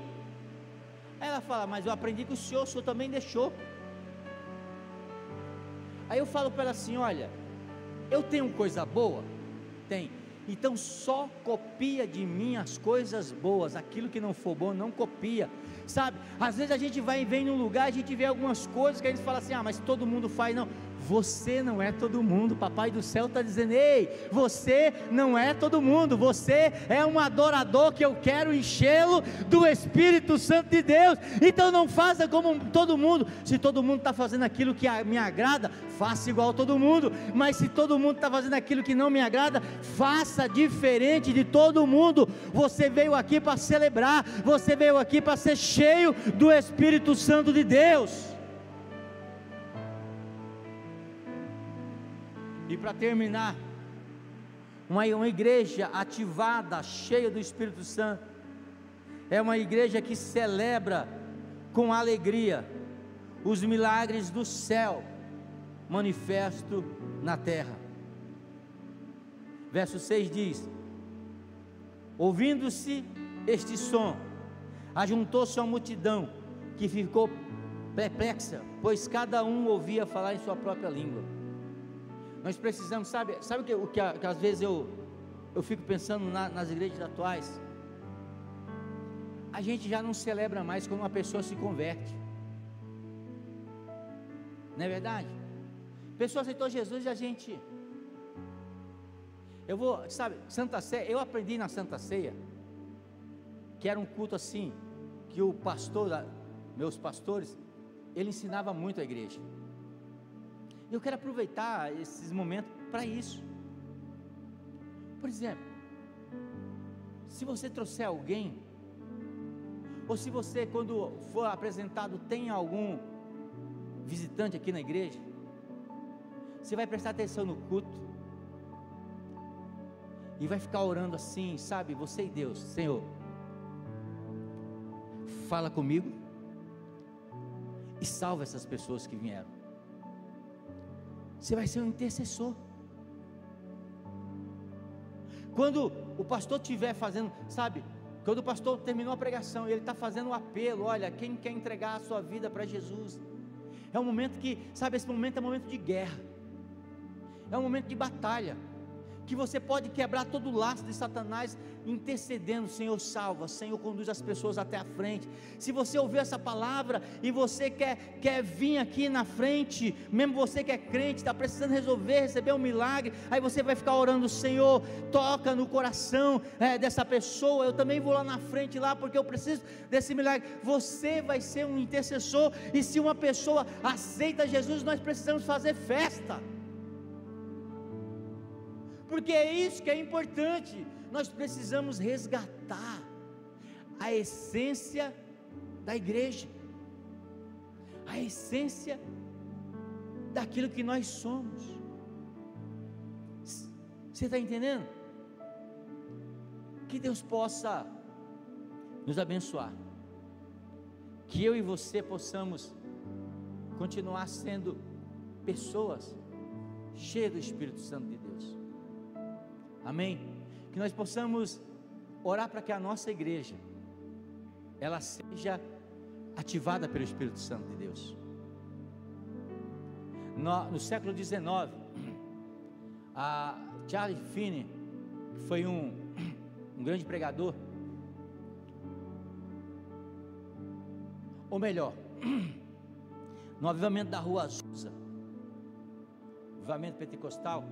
Aí ela fala: mas eu aprendi que o senhor também deixou. Aí eu falo para ela assim: olha, eu tenho coisa boa? Tem. Então só copia de mim as coisas boas, aquilo que não for bom não copia, sabe? Às vezes a gente vem num lugar, a gente vê algumas coisas que a gente fala assim: mas todo mundo faz. Não, você não é todo mundo. Papai do céu está dizendo: ei, você não é todo mundo, você é um adorador que eu quero enchê-lo do Espírito Santo de Deus. Então não faça como todo mundo. Se todo mundo está fazendo aquilo que me agrada, faça igual a todo mundo. Mas se todo mundo está fazendo aquilo que não me agrada, faça diferente de todo mundo. Você veio aqui para celebrar, você veio aqui para ser cheio do Espírito Santo de Deus. E para terminar, uma igreja ativada, cheia do Espírito Santo, é uma igreja que celebra com alegria os milagres do céu manifesto na terra. Verso 6 diz: ouvindo-se este som, ajuntou-se uma multidão que ficou perplexa, pois cada um ouvia falar em sua própria língua. Nós precisamos, sabe o que às vezes eu fico pensando nas igrejas atuais? A gente já não celebra mais quando uma pessoa se converte, não é verdade? A pessoa aceitou Jesus e a gente, Santa Ceia, eu aprendi na Santa Ceia, que era um culto assim, que o pastor, meus pastores, ele ensinava muito a igreja. Eu quero aproveitar esses momentos para isso. Por exemplo, se você trouxer alguém, ou se você, quando for apresentado, tem algum visitante aqui na igreja, você vai prestar atenção no culto e vai ficar orando assim, sabe, você e Deus: Senhor, fala comigo e salva essas pessoas que vieram. Você vai ser um intercessor. Quando o pastor estiver fazendo, sabe, quando o pastor terminou a pregação, ele está fazendo um apelo: olha, quem quer entregar a sua vida para Jesus? É um momento que, sabe, esse momento é um momento de guerra, é um momento de batalha, que você pode quebrar todo o laço de Satanás, intercedendo: Senhor, salva, Senhor, conduz as pessoas até a frente. Se você ouvir essa palavra e você quer vir aqui na frente, mesmo você que é crente, está precisando receber um milagre, aí você vai ficar orando: Senhor, toca no coração dessa pessoa, eu também vou lá na frente lá, porque eu preciso desse milagre. Você vai ser um intercessor, e se uma pessoa aceita Jesus, nós precisamos fazer festa, porque é isso que é importante. Nós precisamos resgatar a essência da igreja, a essência daquilo que nós somos. Você está entendendo? Que Deus possa nos abençoar, que eu e você possamos continuar sendo pessoas cheias do Espírito Santo de Deus. Amém? Que nós possamos orar para que a nossa igreja, ela seja ativada pelo Espírito Santo de Deus. No século XIX, a Charles Finney, que foi um grande pregador, ou melhor, no avivamento da Rua Azusa, avivamento pentecostal,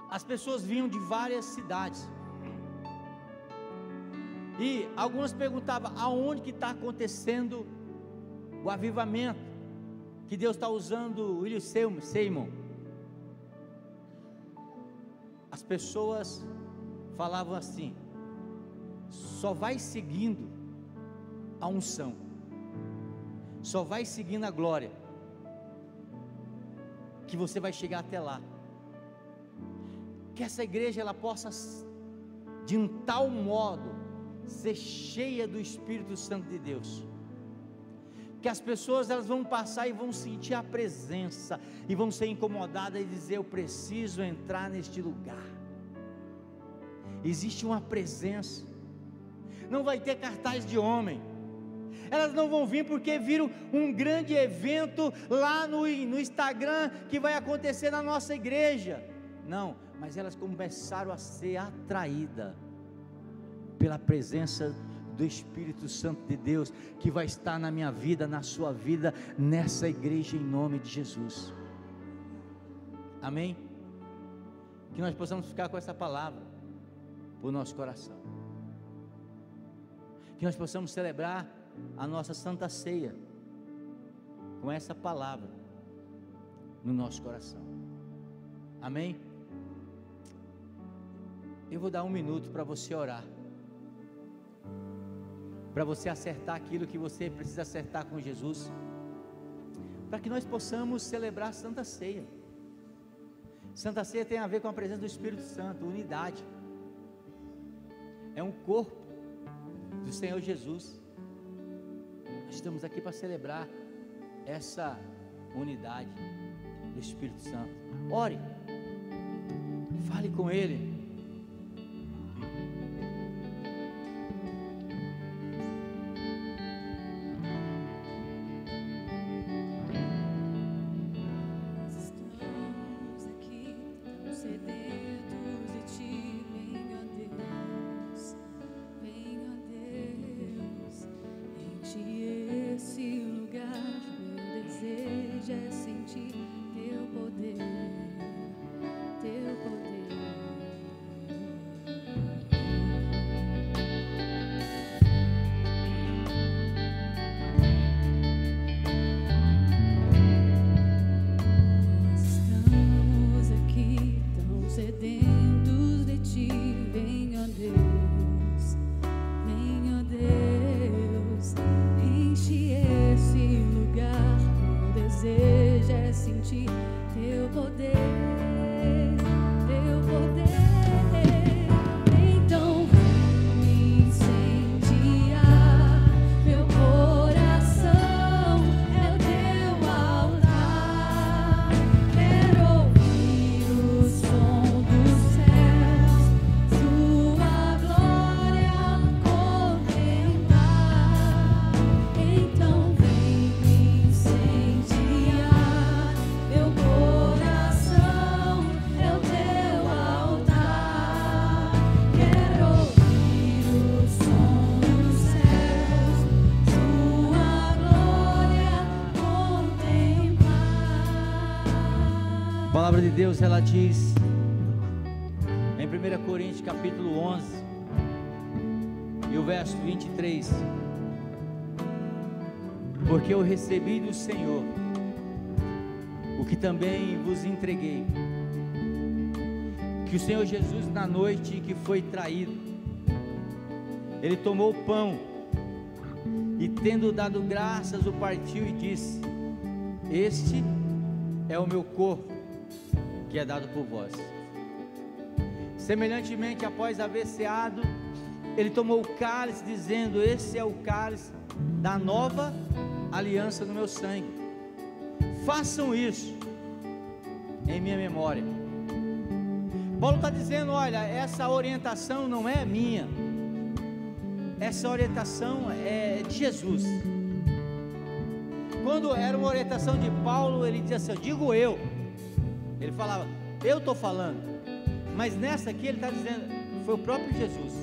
as pessoas vinham de várias cidades, e algumas perguntavam: aonde que está acontecendo o avivamento, que Deus está usando o William Seymour? As pessoas falavam assim: só vai seguindo a unção, só vai seguindo a glória, que você vai chegar até lá. Que essa igreja ela possa, de um tal modo, ser cheia do Espírito Santo de Deus, que as pessoas elas vão passar e vão sentir a presença, e vão ser incomodadas e dizer: eu preciso entrar neste lugar. Existe uma presença. Não vai ter cartaz de homem. Elas não vão vir porque viram um grande evento lá no Instagram que vai acontecer na nossa igreja. Não, mas elas começaram a ser atraídas pela presença do Espírito Santo de Deus, que vai estar na minha vida, na sua vida, nessa igreja, em nome de Jesus. Amém? Que nós possamos ficar com essa palavra por nosso coração, que nós possamos celebrar a nossa Santa Ceia com essa palavra no nosso coração. Amém? Eu vou dar 1 minuto para você orar, para você acertar aquilo que você precisa acertar com Jesus, para que nós possamos celebrar a Santa Ceia. Santa Ceia tem a ver com a presença do Espírito Santo, unidade. É um corpo do Senhor Jesus. Nós estamos aqui para celebrar essa unidade do Espírito Santo. Ore, fale com Ele. A palavra de Deus, ela diz em 1 Coríntios capítulo 11 e o verso 23: porque eu recebi do Senhor o que também vos entreguei, que o Senhor Jesus, na noite que foi traído, Ele tomou o pão e, tendo dado graças, o partiu e disse: este é o meu corpo, que é dado por vós. Semelhantemente, após haver ceado, Ele tomou o cálice, dizendo: esse é o cálice da nova aliança no meu sangue. Façam isso em minha memória. Paulo está dizendo: olha, essa orientação não é minha, essa orientação é de Jesus. Quando era uma orientação de Paulo, ele dizia assim: eu digo eu. Ele falava: eu estou falando. Mas nessa aqui ele está dizendo: foi o próprio Jesus.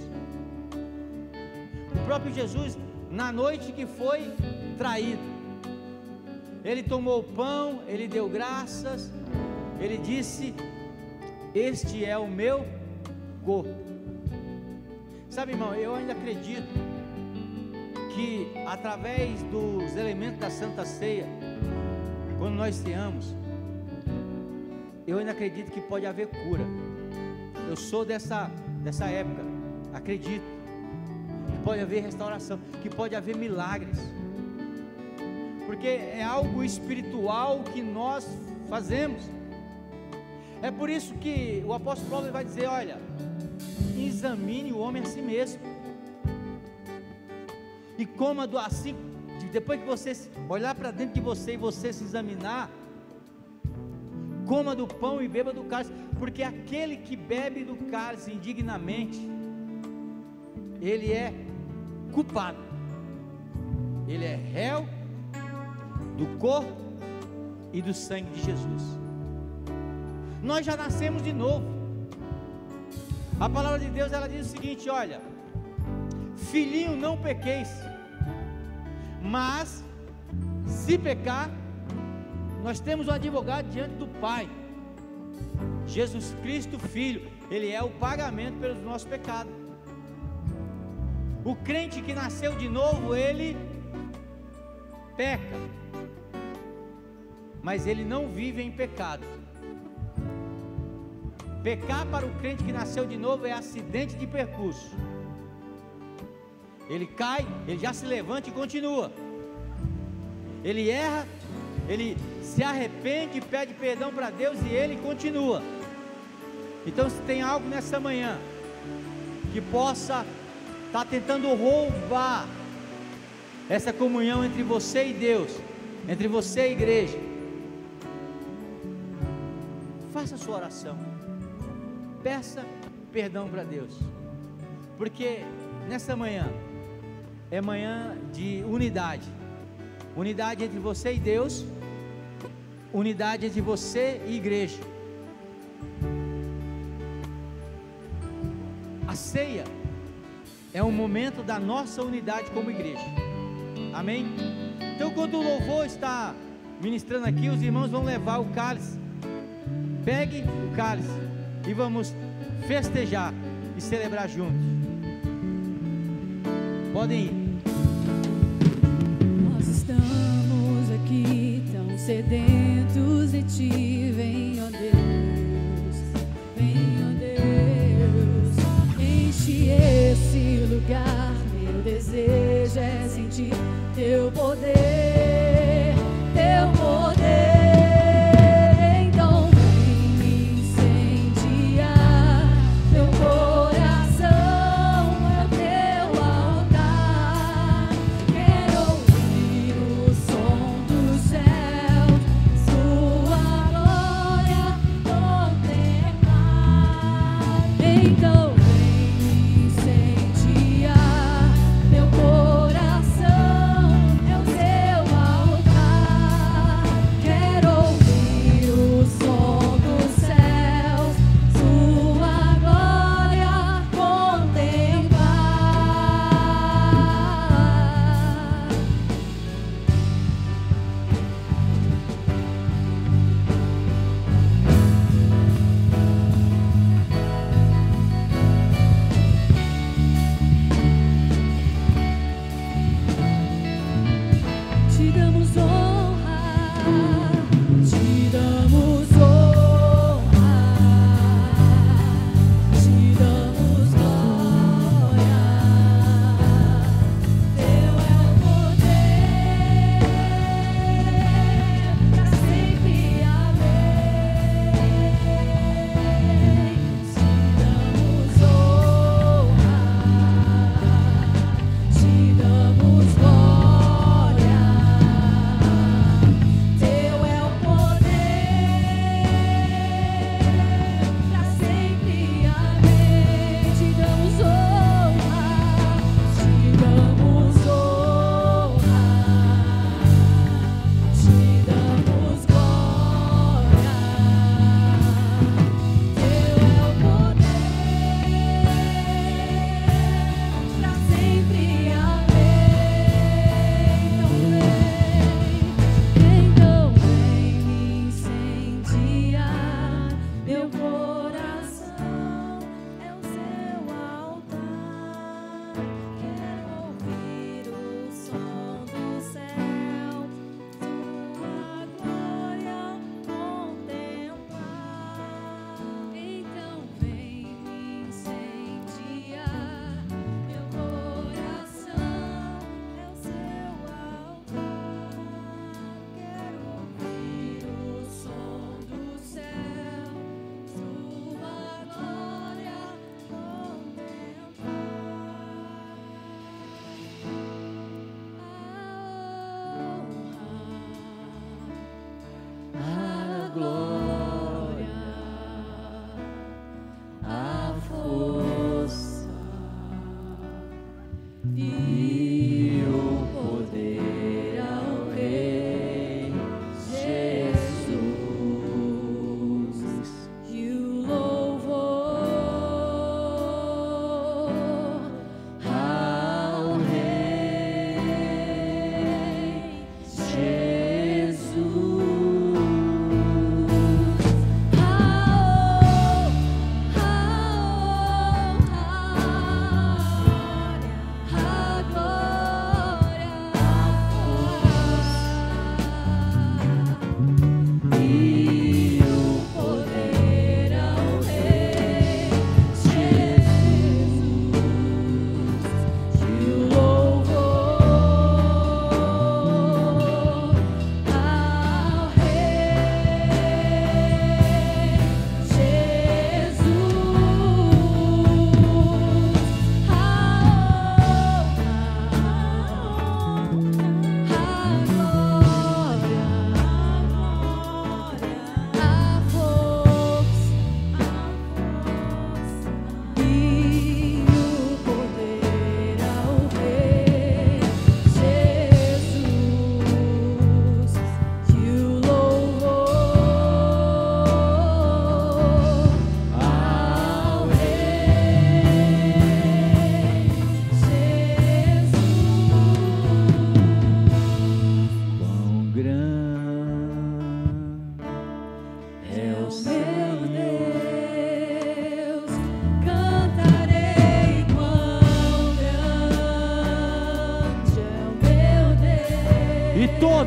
O próprio Jesus, na noite que foi traído, Ele tomou o pão, Ele deu graças, Ele disse: este é o meu corpo. Sabe, irmão, eu ainda acredito que através dos elementos da Santa Ceia, quando nós ceamos, eu ainda acredito que pode haver cura. Eu sou dessa época, acredito que pode haver restauração, que pode haver milagres, porque é algo espiritual que nós fazemos. É por isso que o apóstolo Paulo vai dizer: olha, examine o homem a si mesmo, e coma do assim, depois que você olhar para dentro de você e você se examinar, coma do pão e beba do cálice, porque aquele que bebe do cálice indignamente, ele é culpado, ele é réu do corpo e do sangue de Jesus. Nós já nascemos de novo. A palavra de Deus, ela diz o seguinte: olha, filhinho, não pequeis, mas se pecar, nós temos um advogado diante do Pai, Jesus Cristo Filho. Ele é o pagamento pelos nossos pecados. O crente que nasceu de novo, ele peca, mas ele não vive em pecado. Pecar para o crente que nasceu de novo é acidente de percurso. Ele cai, ele já se levanta e continua. Ele erra, ele se arrepende, pede perdão para Deus e ele continua. Então, se tem algo nessa manhã que possa está tentando roubar essa comunhão entre você e Deus, entre você e a igreja, faça a sua oração, peça perdão para Deus, porque nessa manhã é manhã de unidade entre você e Deus, unidade entre você e igreja. A ceia é um momento da nossa unidade como igreja, amém? Então, quando o louvor está ministrando aqui, os irmãos vão levar o cálice. Pegue o cálice e vamos festejar e celebrar juntos. Podem ir. Nós estamos aqui tão sedentos de Ti, vem, ó Deus, enche esse lugar. Meu desejo é sentir Teu poder, Teu poder. Então vem incendiar meu coração, é o Teu altar. Quero ouvir o som do céu, Sua glória.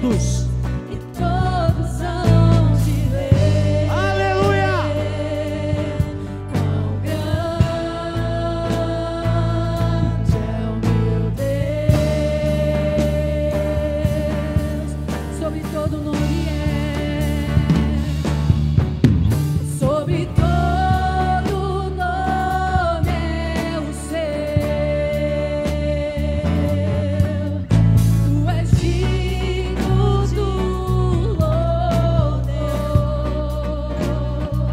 todos. e todos hão de ver. Aleluia! Quão grande é o meu Deus, sobre todo nome é, sobre todo nome é o seu. Tu és digno do louvor.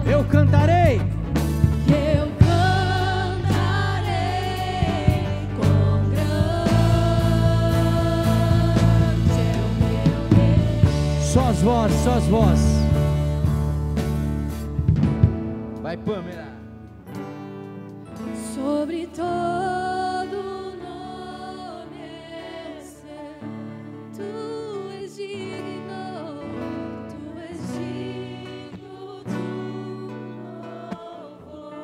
Eu cantarei. Eu cantarei quão grande é o meu Deus. Só as vozes, só as vozes. Vai, Pamela. Sobre todo nome é seu. Tu és digno do louvor.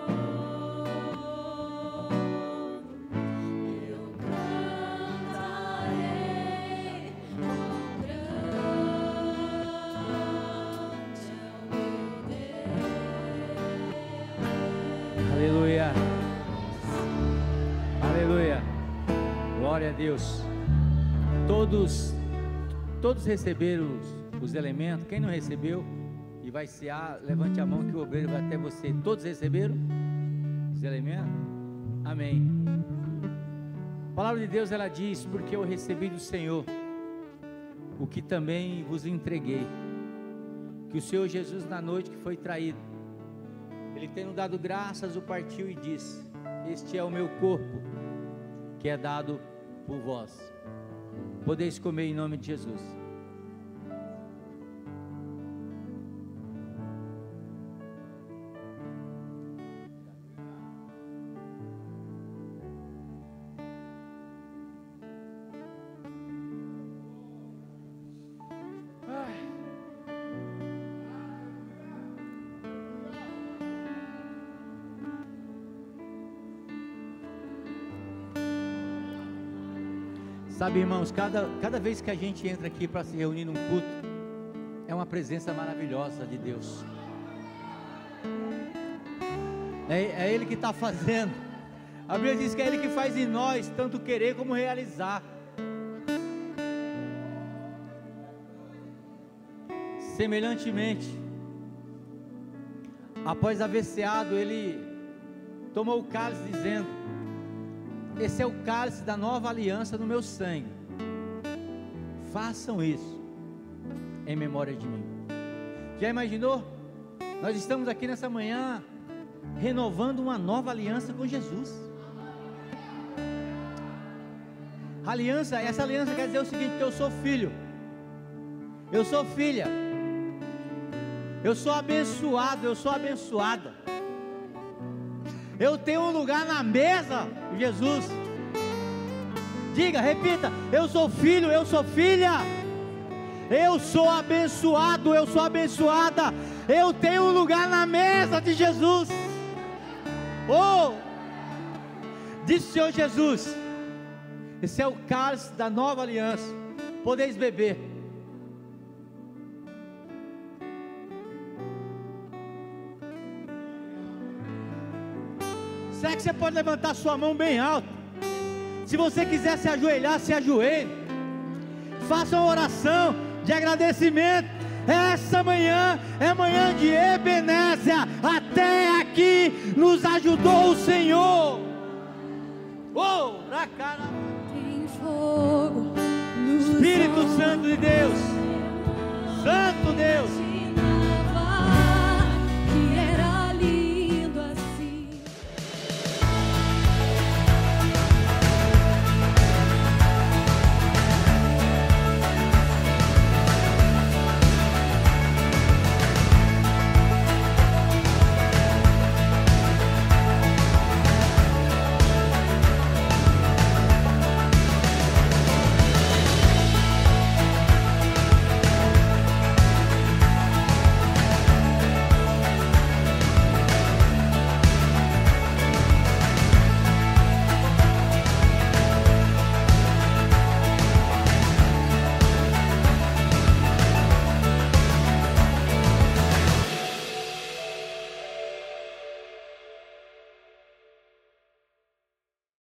Eu cantarei quão grande é o meu Deus. Aleluia. Aleluia. Glória a Deus. Todos receberam os elementos. Quem não recebeu e vai cear, levante a mão que o obreiro vai até você. Todos receberam os elementos? Amém. A palavra de Deus, ela diz: porque eu recebi do Senhor o que também vos entreguei, que o Senhor Jesus, na noite que foi traído, Ele tendo dado graças, o partiu e disse: este é o meu corpo, que é dado por vós. Podeis comer em nome de Jesus. Sabe, irmãos, cada vez que a gente entra aqui para se reunir num culto, é uma presença maravilhosa de Deus. É Ele que está fazendo. A Bíblia diz que é Ele que faz em nós tanto querer como realizar. Semelhantemente, após haver ceado, Ele tomou o cálice dizendo: esse é o cálice da nova aliança no meu sangue. Façam isso em memória de mim. Já imaginou? Nós estamos aqui nessa manhã renovando uma nova aliança com Jesus. Essa aliança quer dizer o seguinte: que eu sou filho, eu sou filha, eu sou abençoado, eu sou abençoada. Eu tenho um lugar na mesa, Jesus. Diga, repita: eu sou filho, eu sou filha. Eu sou abençoado, eu sou abençoada. Eu tenho um lugar na mesa de Jesus. Oh! Disse o Senhor Jesus: esse é o cálice da nova aliança. Podeis beber. Será que você pode levantar sua mão bem alto? Se você quiser se ajoelhar, se ajoelhe. Faça uma oração de agradecimento. Essa manhã é manhã de Ebenezer. Até aqui nos ajudou o Senhor. Oh, pra cara. Tem fogo no Espírito Santo de Deus. Santo Deus.